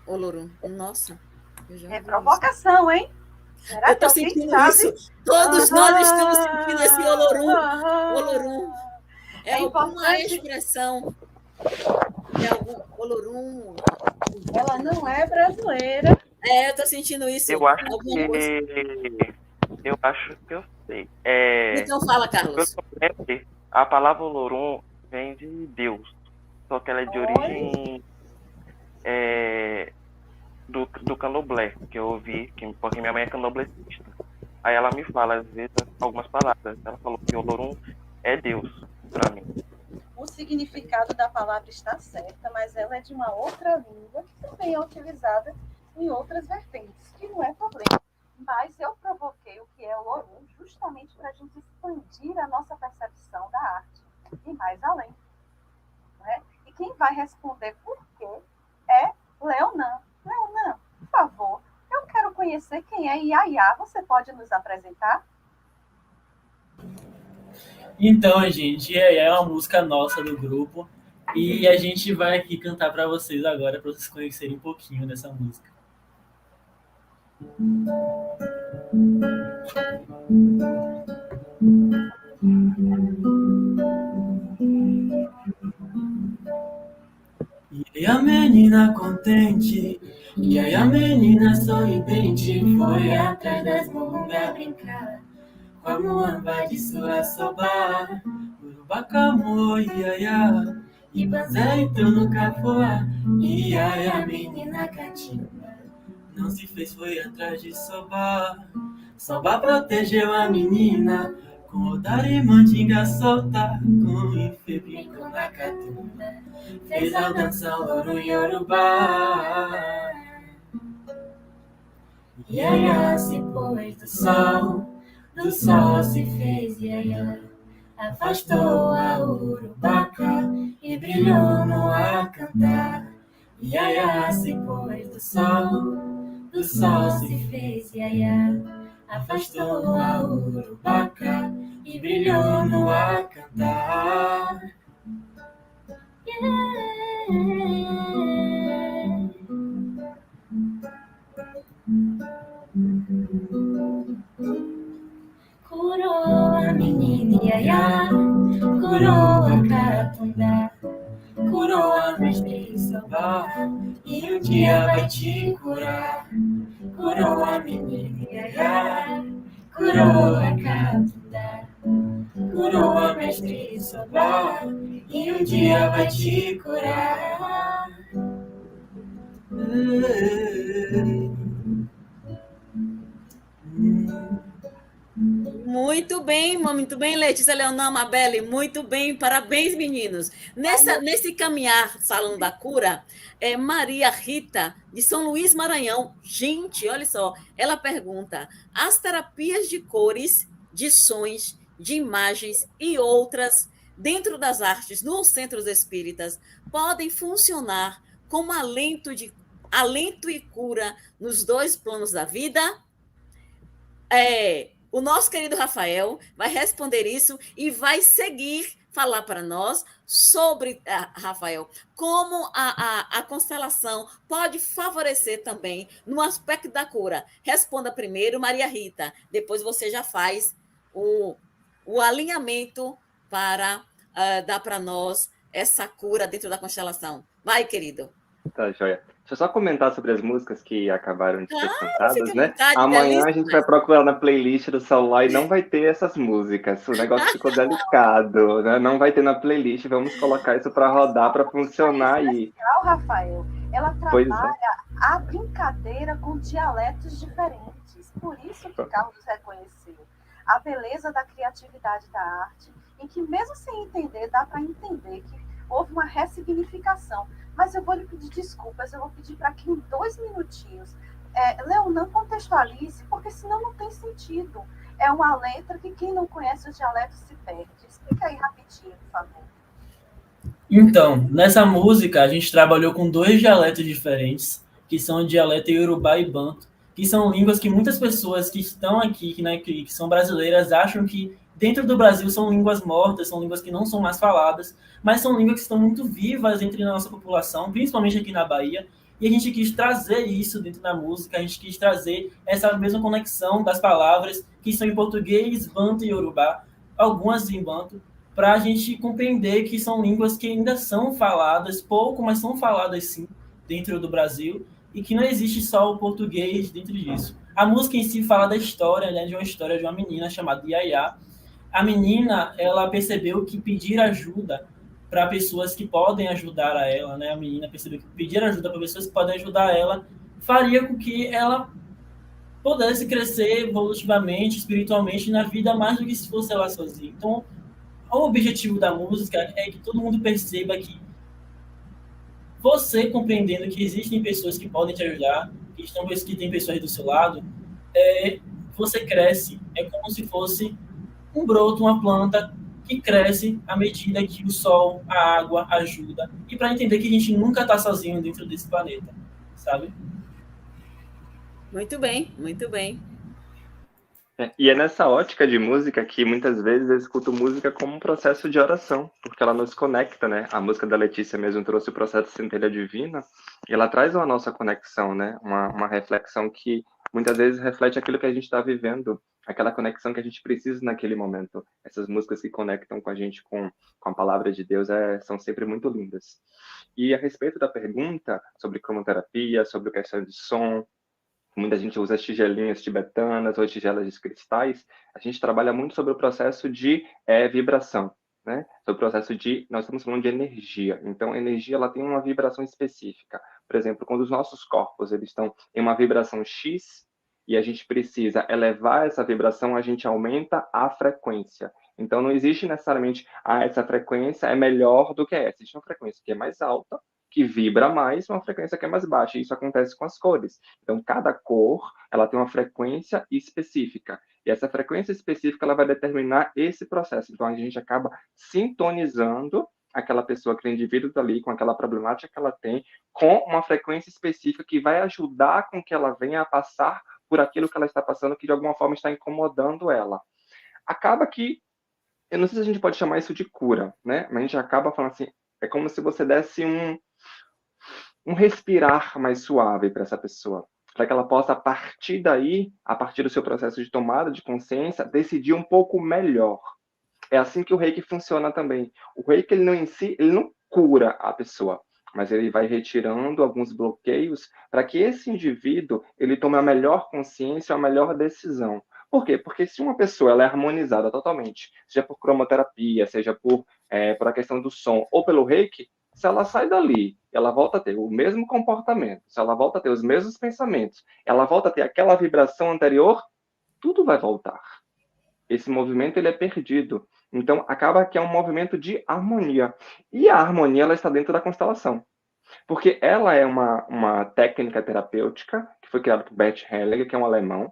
Olorum. Nossa. É provocação, hein? Será eu estou sentindo isso. Todos nós estamos sentindo esse olorum. É alguma expressão. É algum olorum. Ela não é brasileira. Eu estou sentindo isso. Eu acho que eu sei. Então fala, Carlos. A palavra olorum vem de Deus. Só que ela é de origem... Do candomblé, que eu ouvi, porque minha mãe é candomblessista. Aí ela me fala, às vezes, algumas palavras. Ela falou que Olorum é Deus, para mim. O significado da palavra está certa, mas ela é de uma outra língua que também é utilizada em outras vertentes, que não é problema. Mas eu provoquei o que é Olorum justamente para a gente expandir a nossa percepção da arte e mais além. Né? E quem vai responder por quê é Leonan. Leonan, por favor, eu quero conhecer quem é Iaiá. Você pode nos apresentar? Então, gente, Iaiá é uma música nossa do grupo e a gente vai aqui cantar para vocês agora, para vocês conhecerem um pouquinho dessa música. E a menina contente, e aí a menina sorridente foi atrás das mulungas brincar, com a muamba de sua soba, urubacamu, iaiá, e banzé entrou no capoá, e aí a menina catimba, não se fez, foi atrás de soba, soba protegeu a menina, com odara e mandinga solta, com enfebre com a catumba, fez a dança Loru Yorubá. Iaiá se pôs do sol se fez Iaiá, afastou a urubaca e brilhou no ar cantar. Iaiá se pôs do sol se fez Iaiá, afastou a urubaca e brilhou no ar cantar. Curou a menina Iaiá, curou a catundá, curou a mestre Sabá, e um dia vai te curar. Curou a menina Iaiá, curou a catundá, curou a mestre Sabá, e um dia vai te curar. Muito bem, Letícia, Leonor, Mabelle, muito bem, parabéns, meninos. Nesse caminhar Salão da Cura, Maria Rita, de São Luís, Maranhão, gente, olha só, ela pergunta, as terapias de cores, de sons, de imagens e outras, dentro das artes, nos centros espíritas, podem funcionar como alento e cura nos dois planos da vida? O nosso querido Rafael vai responder isso e vai seguir falar para nós sobre, Rafael, como a constelação pode favorecer também no aspecto da cura. Responda primeiro, Maria Rita, depois você já faz o alinhamento para dar para nós essa cura dentro da constelação. Vai, querido. Tá, joia. Deixa eu só comentar sobre as músicas que acabaram de ser cantadas, né? Vontade, Amanhã a gente vai procurar na playlist do celular e não vai ter essas músicas. O negócio ficou delicado, né? Não vai ter na playlist. Vamos colocar isso para rodar, para funcionar aí. Rafael, ela trabalha a brincadeira com dialetos diferentes. Por isso que Carlos reconheceu a beleza da criatividade da arte, em que mesmo sem entender, dá para entender que houve uma ressignificação. Mas eu vou lhe pedir desculpas, eu vou pedir para que em 2 minutinhos, Léo, não contextualize, porque senão não tem sentido. É uma letra que quem não conhece os dialetos se perde. Explica aí rapidinho, por favor. Então, nessa música, a gente trabalhou com 2 dialetos diferentes, que são o dialeto Yorubá e Banto, que são línguas que muitas pessoas que estão aqui, que são brasileiras, acham que dentro do Brasil são línguas mortas, são línguas que não são mais faladas, mas são línguas que estão muito vivas entre a nossa população, principalmente aqui na Bahia, e a gente quis trazer isso dentro da música, a gente quis trazer essa mesma conexão das palavras que são em português, Banto e Yorubá, algumas em Banto, para a gente compreender que são línguas que ainda são faladas, pouco, mas são faladas sim, dentro do Brasil, e que não existe só o português dentro disso. A música em si fala da história, né, de uma menina chamada Yaya. A menina, ela percebeu que pedir ajuda para pessoas que podem ajudar a ela, né? A menina percebeu que pedir ajuda para pessoas que podem ajudar ela faria com que ela pudesse crescer evolutivamente, espiritualmente na vida mais do que se fosse ela sozinha. Então, o objetivo da música é que todo mundo perceba que você compreendendo que existem pessoas que podem te ajudar, que tem pessoas do seu lado, você cresce. É como se fosse um broto, uma planta que cresce à medida que o sol, a água ajuda. E para entender que a gente nunca está sozinho dentro desse planeta, sabe? Muito bem, muito bem. E é nessa ótica de música que muitas vezes eu escuto música como um processo de oração, porque ela nos conecta, né? A música da Letícia mesmo trouxe o processo de Centelha Divina, e ela traz uma nossa conexão, né? Uma reflexão que muitas vezes reflete aquilo que a gente está vivendo, aquela conexão que a gente precisa naquele momento. Essas músicas que conectam com a gente com a palavra de Deus são sempre muito lindas. E a respeito da pergunta sobre cromoterapia, sobre a questão de som, muita gente usa as tigelinhas tibetanas ou tigelas de cristais, a gente trabalha muito sobre o processo de vibração, né? Sobre o processo nós estamos falando de energia, então a energia ela tem uma vibração específica. Por exemplo, quando os nossos corpos eles estão em uma vibração X e a gente precisa elevar essa vibração, a gente aumenta a frequência. Então não existe necessariamente, essa frequência é melhor do que essa. Existe uma frequência que é mais alta, que vibra mais, uma frequência que é mais baixa. E isso acontece com as cores. Então, cada cor, ela tem uma frequência específica. E essa frequência específica, ela vai determinar esse processo. Então, a gente acaba sintonizando aquela pessoa, aquele indivíduo ali, com aquela problemática que ela tem, com uma frequência específica que vai ajudar com que ela venha a passar por aquilo que ela está passando, que de alguma forma está incomodando ela. Acaba que, eu não sei se a gente pode chamar isso de cura, né? Mas a gente acaba falando assim, é como se você desse um respirar mais suave para essa pessoa, para que ela possa, a partir daí, a partir do seu processo de tomada de consciência, decidir um pouco melhor. É assim que o Reiki funciona também. O Reiki, ele não cura a pessoa, mas ele vai retirando alguns bloqueios para que esse indivíduo ele tome a melhor consciência, a melhor decisão. Por quê? Porque se uma pessoa ela é harmonizada totalmente, seja por cromoterapia, seja por a questão do som, ou pelo Reiki, se ela sai dali, ela volta a ter o mesmo comportamento, se ela volta a ter os mesmos pensamentos, ela volta a ter aquela vibração anterior, tudo vai voltar. Esse movimento ele é perdido. Então, acaba que é um movimento de harmonia. E a harmonia ela está dentro da constelação. Porque ela é uma técnica terapêutica que foi criada por Bert Hellinger, que é um alemão,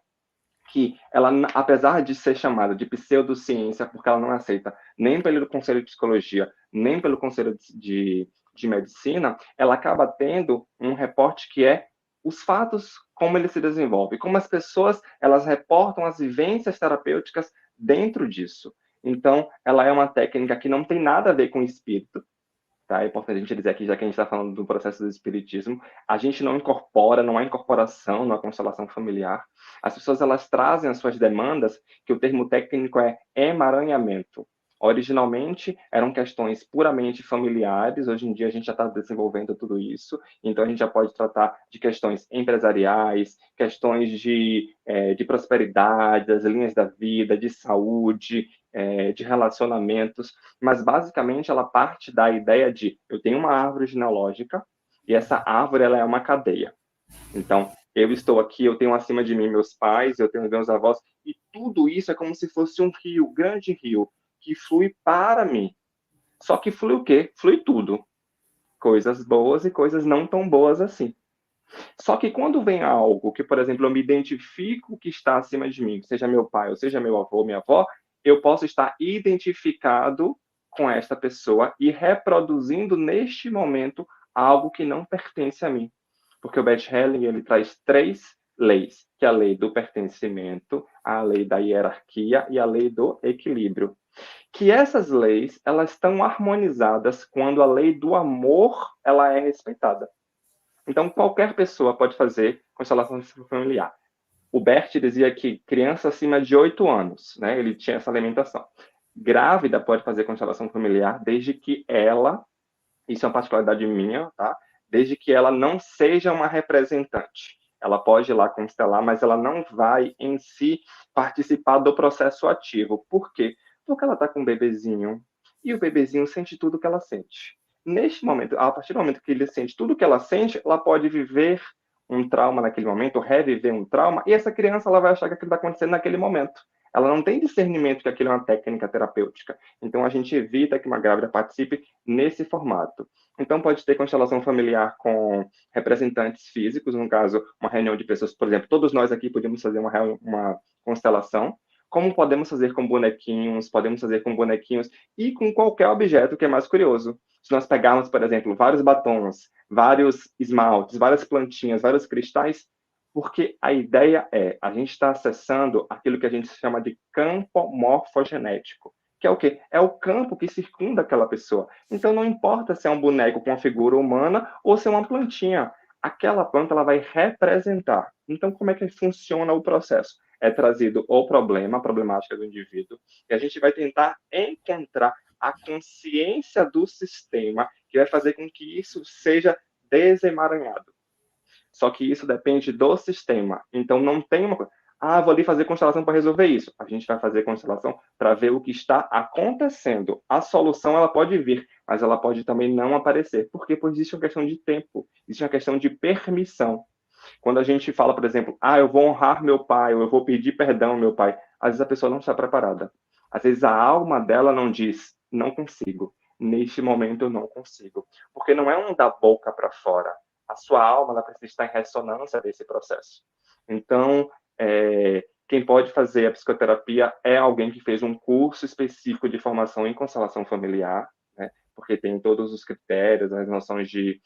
que ela, apesar de ser chamada de pseudociência, porque ela não aceita nem pelo Conselho de Psicologia, nem pelo Conselho de de medicina, ela acaba tendo um reporte que é os fatos, como ele se desenvolve, como as pessoas, elas reportam as vivências terapêuticas dentro disso. Então, ela é uma técnica que não tem nada a ver com o espírito, tá? É importante a gente dizer aqui, já que a gente está falando do processo do espiritismo, a gente não incorpora, não há incorporação na constelação familiar. As pessoas, elas trazem as suas demandas, que o termo técnico é emaranhamento. Originalmente, eram questões puramente familiares, hoje em dia a gente já está desenvolvendo tudo isso, então a gente já pode tratar de questões empresariais, questões de prosperidade, das linhas da vida, de saúde, de relacionamentos, mas basicamente ela parte da ideia de eu tenho uma árvore genealógica e essa árvore ela é uma cadeia. Então, eu estou aqui, eu tenho acima de mim meus pais, eu tenho meus avós, e tudo isso é como se fosse um rio, grande rio, que flui para mim. Só que flui o quê? Flui tudo. Coisas boas e coisas não tão boas assim. Só que quando vem algo que, por exemplo, eu me identifico que está acima de mim, seja meu pai, ou seja meu avô, minha avó, eu posso estar identificado com esta pessoa e reproduzindo neste momento algo que não pertence a mim. Porque o Bert Helling, ele traz 3 leis, que é a lei do pertencimento, a lei da hierarquia e a lei do equilíbrio. Que essas leis, elas estão harmonizadas quando a lei do amor, ela é respeitada. Então, qualquer pessoa pode fazer constelação familiar. O Bert dizia que criança acima de 8 anos, né, ele tinha essa alimentação. Grávida pode fazer constelação familiar desde que ela, isso é uma particularidade minha, tá? Desde que ela não seja uma representante. Ela pode ir lá constelar, mas ela não vai, em si, participar do processo ativo. Por quê? Porque ela está com um bebezinho, e o bebezinho sente tudo que ela sente. Neste momento, a partir do momento que ele sente tudo que ela sente, ela pode viver um trauma naquele momento, reviver um trauma, e essa criança ela vai achar que aquilo está acontecendo naquele momento. Ela não tem discernimento que aquilo é uma técnica terapêutica. Então, a gente evita que uma grávida participe nesse formato. Então, pode ter constelação familiar com representantes físicos, no caso, uma reunião de pessoas, por exemplo, todos nós aqui podemos fazer uma constelação, como podemos fazer com bonequinhos, podemos fazer com bonequinhos e com qualquer objeto que é mais curioso. Se nós pegarmos, por exemplo, vários batons, vários esmaltes, várias plantinhas, vários cristais, porque a ideia é, a gente está acessando aquilo que a gente chama de campo morfogenético, que é o quê? É o campo que circunda aquela pessoa. Então, não importa se é um boneco com uma figura humana ou se é uma plantinha. Aquela planta ela vai representar. Então, como é que funciona o processo? É trazido o problema, a problemática do indivíduo, e a gente vai tentar encontrar a consciência do sistema que vai fazer com que isso seja desemaranhado. Só que isso depende do sistema. Então, não tem uma coisa. Vou ali fazer constelação para resolver isso. A gente vai fazer constelação para ver o que está acontecendo. A solução, ela pode vir, mas ela pode também não aparecer. Por quê? Porque existe uma questão de tempo, existe uma questão de permissão. Quando a gente fala, por exemplo, eu vou honrar meu pai, ou eu vou pedir perdão ao meu pai, às vezes a pessoa não está preparada. Às vezes a alma dela não diz, não consigo. Neste momento eu não consigo. Porque não é um da boca para fora. A sua alma ela precisa estar em ressonância desse processo. Então, quem pode fazer a psicoterapia é alguém que fez um curso específico de formação em constelação familiar, né? Porque tem todos os critérios, as noções de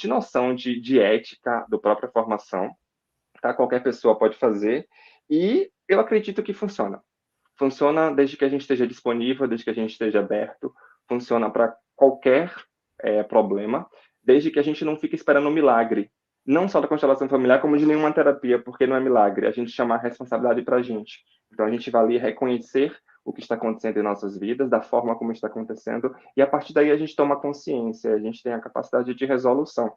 noção de ética da própria formação. Tá? Qualquer pessoa pode fazer. E eu acredito que funciona. Funciona desde que a gente esteja disponível, desde que a gente esteja aberto. Funciona para qualquer problema, desde que a gente não fique esperando um milagre. Não só da constelação familiar, como de nenhuma terapia, porque não é milagre. A gente chama a responsabilidade para a gente. Então, a gente vai ali reconhecer o que está acontecendo em nossas vidas, da forma como está acontecendo, e a partir daí a gente toma consciência, a gente tem a capacidade de resolução.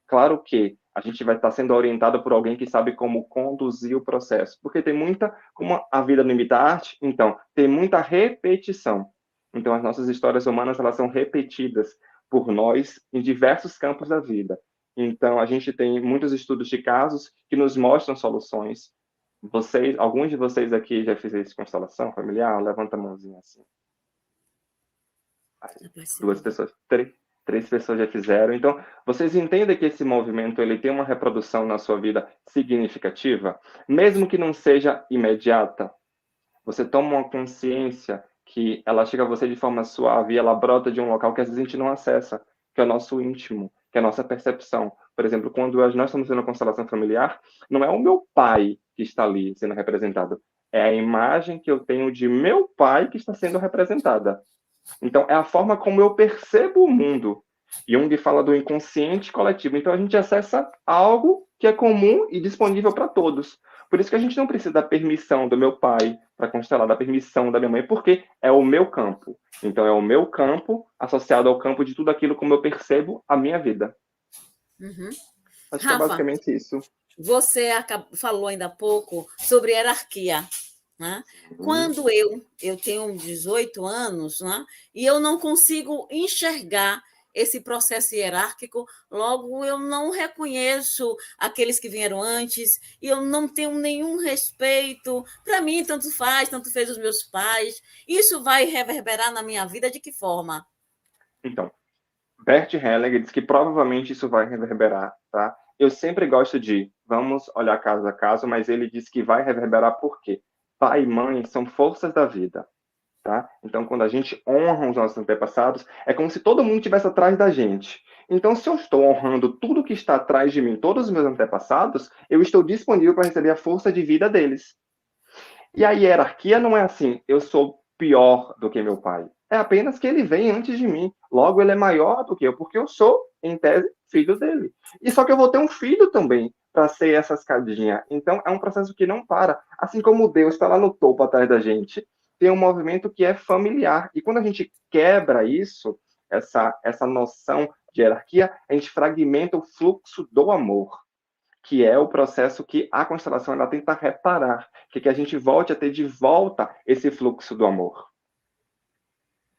Claro que a gente vai estar sendo orientado por alguém que sabe como conduzir o processo, porque tem muita, como a vida não imita a arte, então, tem muita repetição. Então, as nossas histórias humanas, elas são repetidas por nós em diversos campos da vida. Então, a gente tem muitos estudos de casos que nos mostram soluções. Alguns de vocês aqui já fizeram essa constelação familiar? Levanta a mãozinha assim. Aí, 2 pessoas, 3 pessoas já fizeram. Então, vocês entendem que esse movimento ele tem uma reprodução na sua vida significativa? Mesmo que não seja imediata, você toma uma consciência que ela chega a você de forma suave e ela brota de um local que às vezes a gente não acessa. que é o nosso íntimo, que é a nossa percepção. Por exemplo, quando nós estamos vendo a constelação familiar, não é o meu pai que está ali sendo representado, é a imagem que eu tenho de meu pai que está sendo representada. Então, é a forma como eu percebo o mundo. Jung fala do inconsciente coletivo. Então, a gente acessa algo que é comum e disponível para todos. Por isso que a gente não precisa da permissão do meu pai para constelar, da permissão da minha mãe, porque é o meu campo. Então, é o meu campo associado ao campo de tudo aquilo como eu percebo a minha vida. Uhum. Acho que é Rafa, basicamente isso. você falou ainda há pouco sobre hierarquia. Né? Quando eu tenho 18 anos, né, e eu não consigo enxergar esse processo hierárquico, logo eu não reconheço aqueles que vieram antes, e eu não tenho nenhum respeito. Para mim, tanto faz, tanto fez os meus pais. Isso vai reverberar na minha vida de que forma? Então, Bert Hellinger diz que provavelmente isso vai reverberar, tá? Eu sempre gosto de, vamos olhar caso a caso, mas ele diz que vai reverberar por quê? Pai e mãe são forças da vida, tá? Então, quando a gente honra os nossos antepassados, é como se todo mundo estivesse atrás da gente. Então, se eu estou honrando tudo que está atrás de mim, todos os meus antepassados, eu estou disponível para receber a força de vida deles. E a hierarquia não é assim, eu sou pior do que meu pai. É apenas que ele vem antes de mim. Logo, ele é maior do que eu, porque eu sou, em tese, filho dele. E só que eu vou ter um filho também para ser essa escadinha. Então, é um processo que não para. Assim como Deus está lá no topo atrás da gente, tem um movimento que é familiar. E quando a gente quebra isso, essa noção de hierarquia, a gente fragmenta o fluxo do amor, que é o processo que a constelação ela tenta reparar, que a gente volte a ter de volta esse fluxo do amor.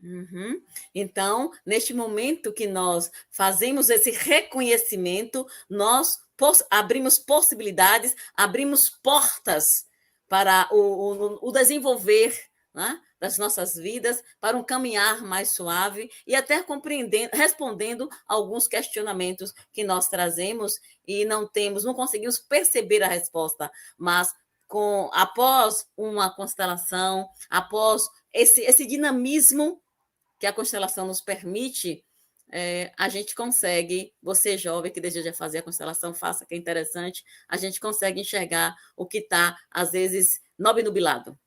Uhum. Então, neste momento que nós fazemos esse reconhecimento, nós abrimos possibilidades, abrimos portas para o desenvolver, né, das nossas vidas, para um caminhar mais suave e até respondendo alguns questionamentos que nós trazemos e não conseguimos perceber a resposta, mas após uma constelação, após esse dinamismo que a constelação nos permite, a gente consegue, você jovem que deseja fazer a constelação, faça, que é interessante, a gente consegue enxergar o que está, às vezes, obnubilado.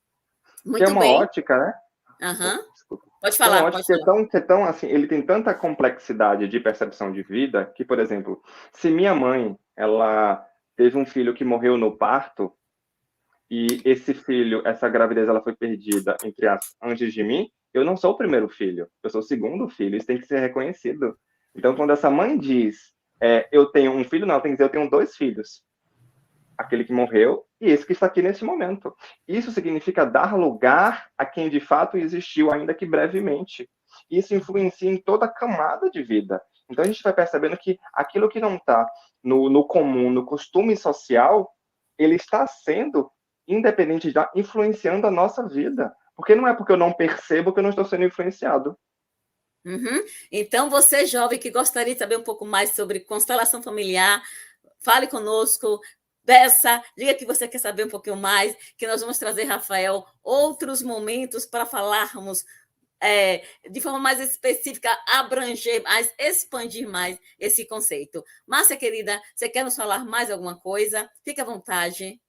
Muito que é uma bem. ótica, né? Uhum. Pode falar. É uma ótica que é tão assim, ele tem tanta complexidade de percepção de vida que, por exemplo, se minha mãe, ela teve um filho que morreu no parto e esse filho, essa gravidez, ela foi perdida, entre aspas, antes de mim, eu não sou o primeiro filho, eu sou o segundo filho, isso tem que ser reconhecido. Então, quando essa mãe diz, eu tenho um filho, não, tem que dizer, eu tenho 2 filhos. Aquele que morreu e esse que está aqui nesse momento. Isso significa dar lugar a quem de fato existiu, ainda que brevemente. Isso influencia em toda a camada de vida. Então, a gente vai percebendo que aquilo que não está no comum, no costume social, ele está sendo, independente de influenciando a nossa vida. Porque não é porque eu não percebo que eu não estou sendo influenciado. Uhum. Então, você, jovem, que gostaria de saber um pouco mais sobre constelação familiar, fale conosco, diga que você quer saber um pouquinho mais, que nós vamos trazer, Rafael, outros momentos para falarmos de forma mais específica, abranger mais, expandir mais esse conceito. Márcia, querida, você quer nos falar mais alguma coisa? Fique à vontade.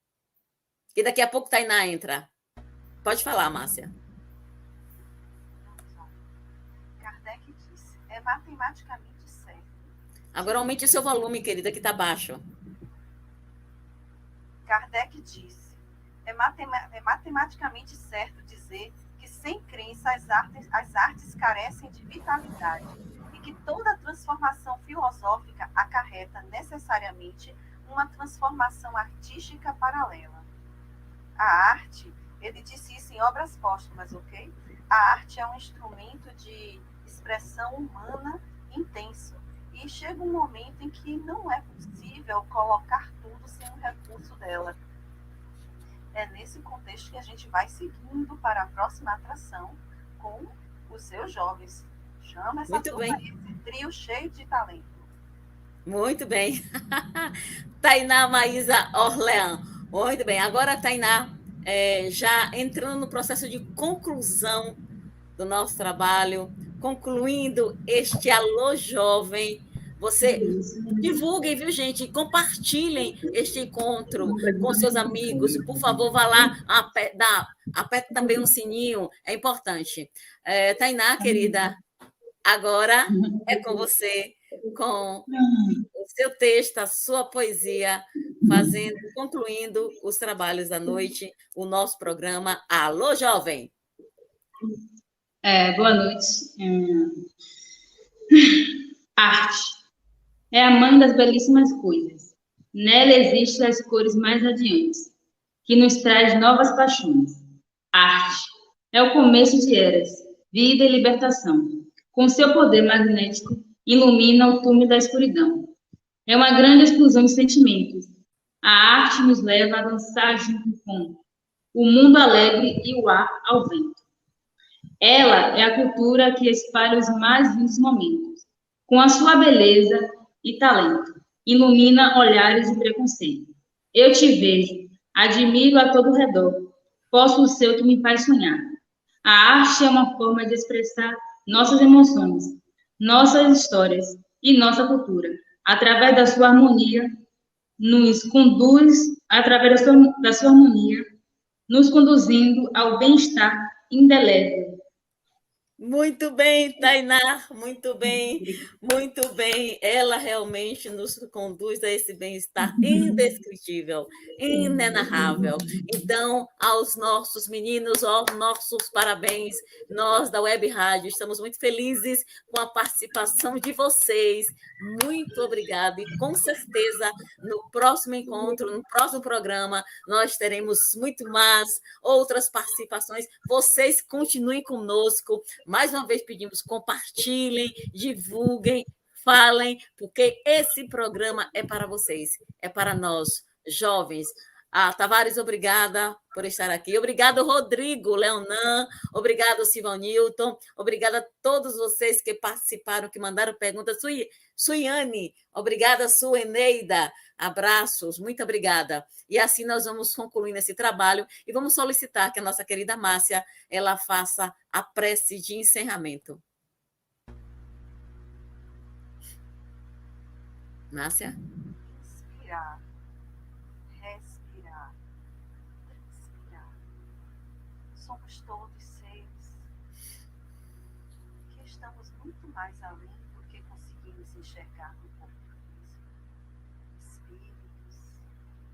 E daqui a pouco Tainá entra. Pode falar, Márcia. Kardec disse, é matematicamente certo. Agora aumente o seu volume, querida, que está baixo. Kardec disse, é matematicamente certo dizer que sem crença as artes carecem de vitalidade e que toda transformação filosófica acarreta necessariamente uma transformação artística paralela. A arte, ele disse isso em Obras Póstumas, ok? A arte é um instrumento de expressão humana intenso. E chega um momento em que não é possível colocar tudo sem o recurso dela. É nesse contexto que a gente vai seguindo para a próxima atração com os seus jovens. Chama essa turma, esse trio cheio de talento. Muito bem. Tainá Maísa Orlean. Muito bem. Agora, Tainá, já entrando no processo de conclusão do nosso trabalho, concluindo este Alô Jovem. Você divulguem, viu, gente? Compartilhem este encontro com seus amigos. Por favor, vá lá, aperte também um sininho, é importante. Tainá, querida, agora é com você, com o seu texto, a sua poesia, concluindo os trabalhos da noite, o nosso programa Alô Jovem. Boa noite. Arte é a mãe das belíssimas coisas. Nela existem as cores mais radiantes, que nos traz novas paixões. Arte é o começo de eras, vida e libertação. Com seu poder magnético, ilumina o túmulo da escuridão. É uma grande explosão de sentimentos. A arte nos leva a dançar junto com o mundo alegre e o ar ao vento. Ela é a cultura que espalha os mais lindos momentos. Com a sua beleza e talento, ilumina olhares de preconceito. Eu te vejo, admiro a todo redor, posso o seu que me faz sonhar. A arte é uma forma de expressar nossas emoções, nossas histórias e nossa cultura. Através da sua harmonia, nos conduz, através da sua harmonia, nos conduzindo ao bem-estar indelével. Muito bem, Tainá, muito bem, muito bem. Ela realmente nos conduz a esse bem-estar indescritível, inenarrável. Então, aos nossos meninos, aos nossos parabéns, nós da Web Rádio estamos muito felizes com a participação de vocês. Muito obrigada e com certeza no próximo encontro, no próximo programa, nós teremos muito mais outras participações. Vocês continuem conosco. Mais uma vez pedimos, compartilhem, divulguem, falem, porque esse programa é para vocês, é para nós, jovens. Tavares, obrigada por estar aqui. Obrigado, Rodrigo, Leonan. Obrigado, Silvanilton. Obrigada a todos vocês que participaram, que mandaram perguntas. Suiane, obrigada, Sueneida. Abraços, muito obrigada. E assim nós vamos concluindo esse trabalho e vamos solicitar que a nossa querida Márcia ela faça a prece de encerramento. Márcia? Inspirar, respirar, transpirar. Somos todos seres que estamos muito mais além do que conseguimos enxergar no corpo físico. Espíritos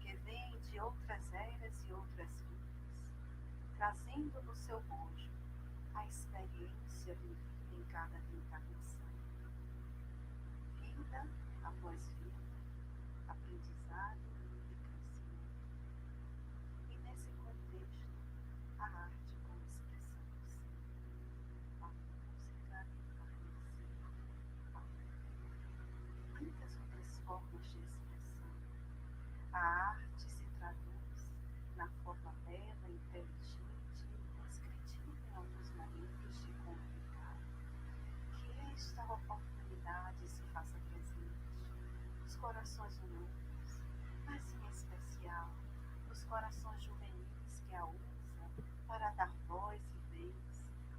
que vêm de outras eras e outras vidas, trazendo no seu bojo a experiência vivida em cada reencarnação. Vida após vida, aprendizado e crescimento. E nesse contexto, a arte como expressão do ser, a música, a poesia, muitas outras formas de expressão. A arte se traduz na forma bela, inteligente e indescritível em alguns momentos de comunicar. Que esta oportunidade se faça presente nos corações humanos, mas em especial nos corações juvenis que a usam para dar voz e vez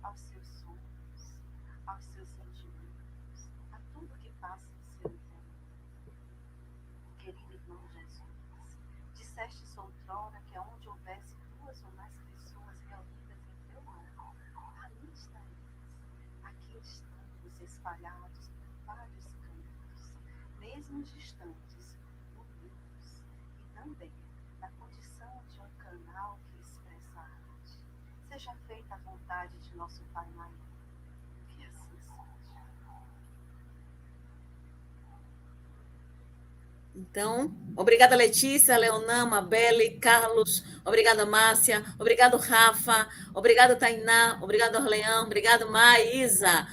aos seus sonhos, aos seus sentimentos, a tudo que passa em seu interior. Querido irmão Jesus, disseste outrora que aonde houvesse duas ou mais pessoas reunidas em teu nome, ali estaremos. Aqui estamos espalhados por vários cantos, mesmo distantes, unidos, e também na condição de um canal que expressa a arte. Seja feita a vontade de nosso Pai maior. Que assim seja. Então, obrigada, Letícia, Leonan, Mabelle, Carlos, obrigada, Márcia, obrigado, Rafa, obrigado, Tainá, obrigado, Orleão, obrigado, Maísa.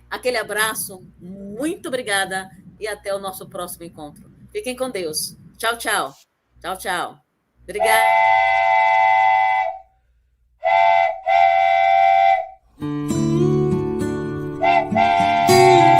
Aquele abraço, muito obrigada e até o nosso próximo encontro. Fiquem com Deus. Tchau, tchau. Tchau, tchau. Obrigada.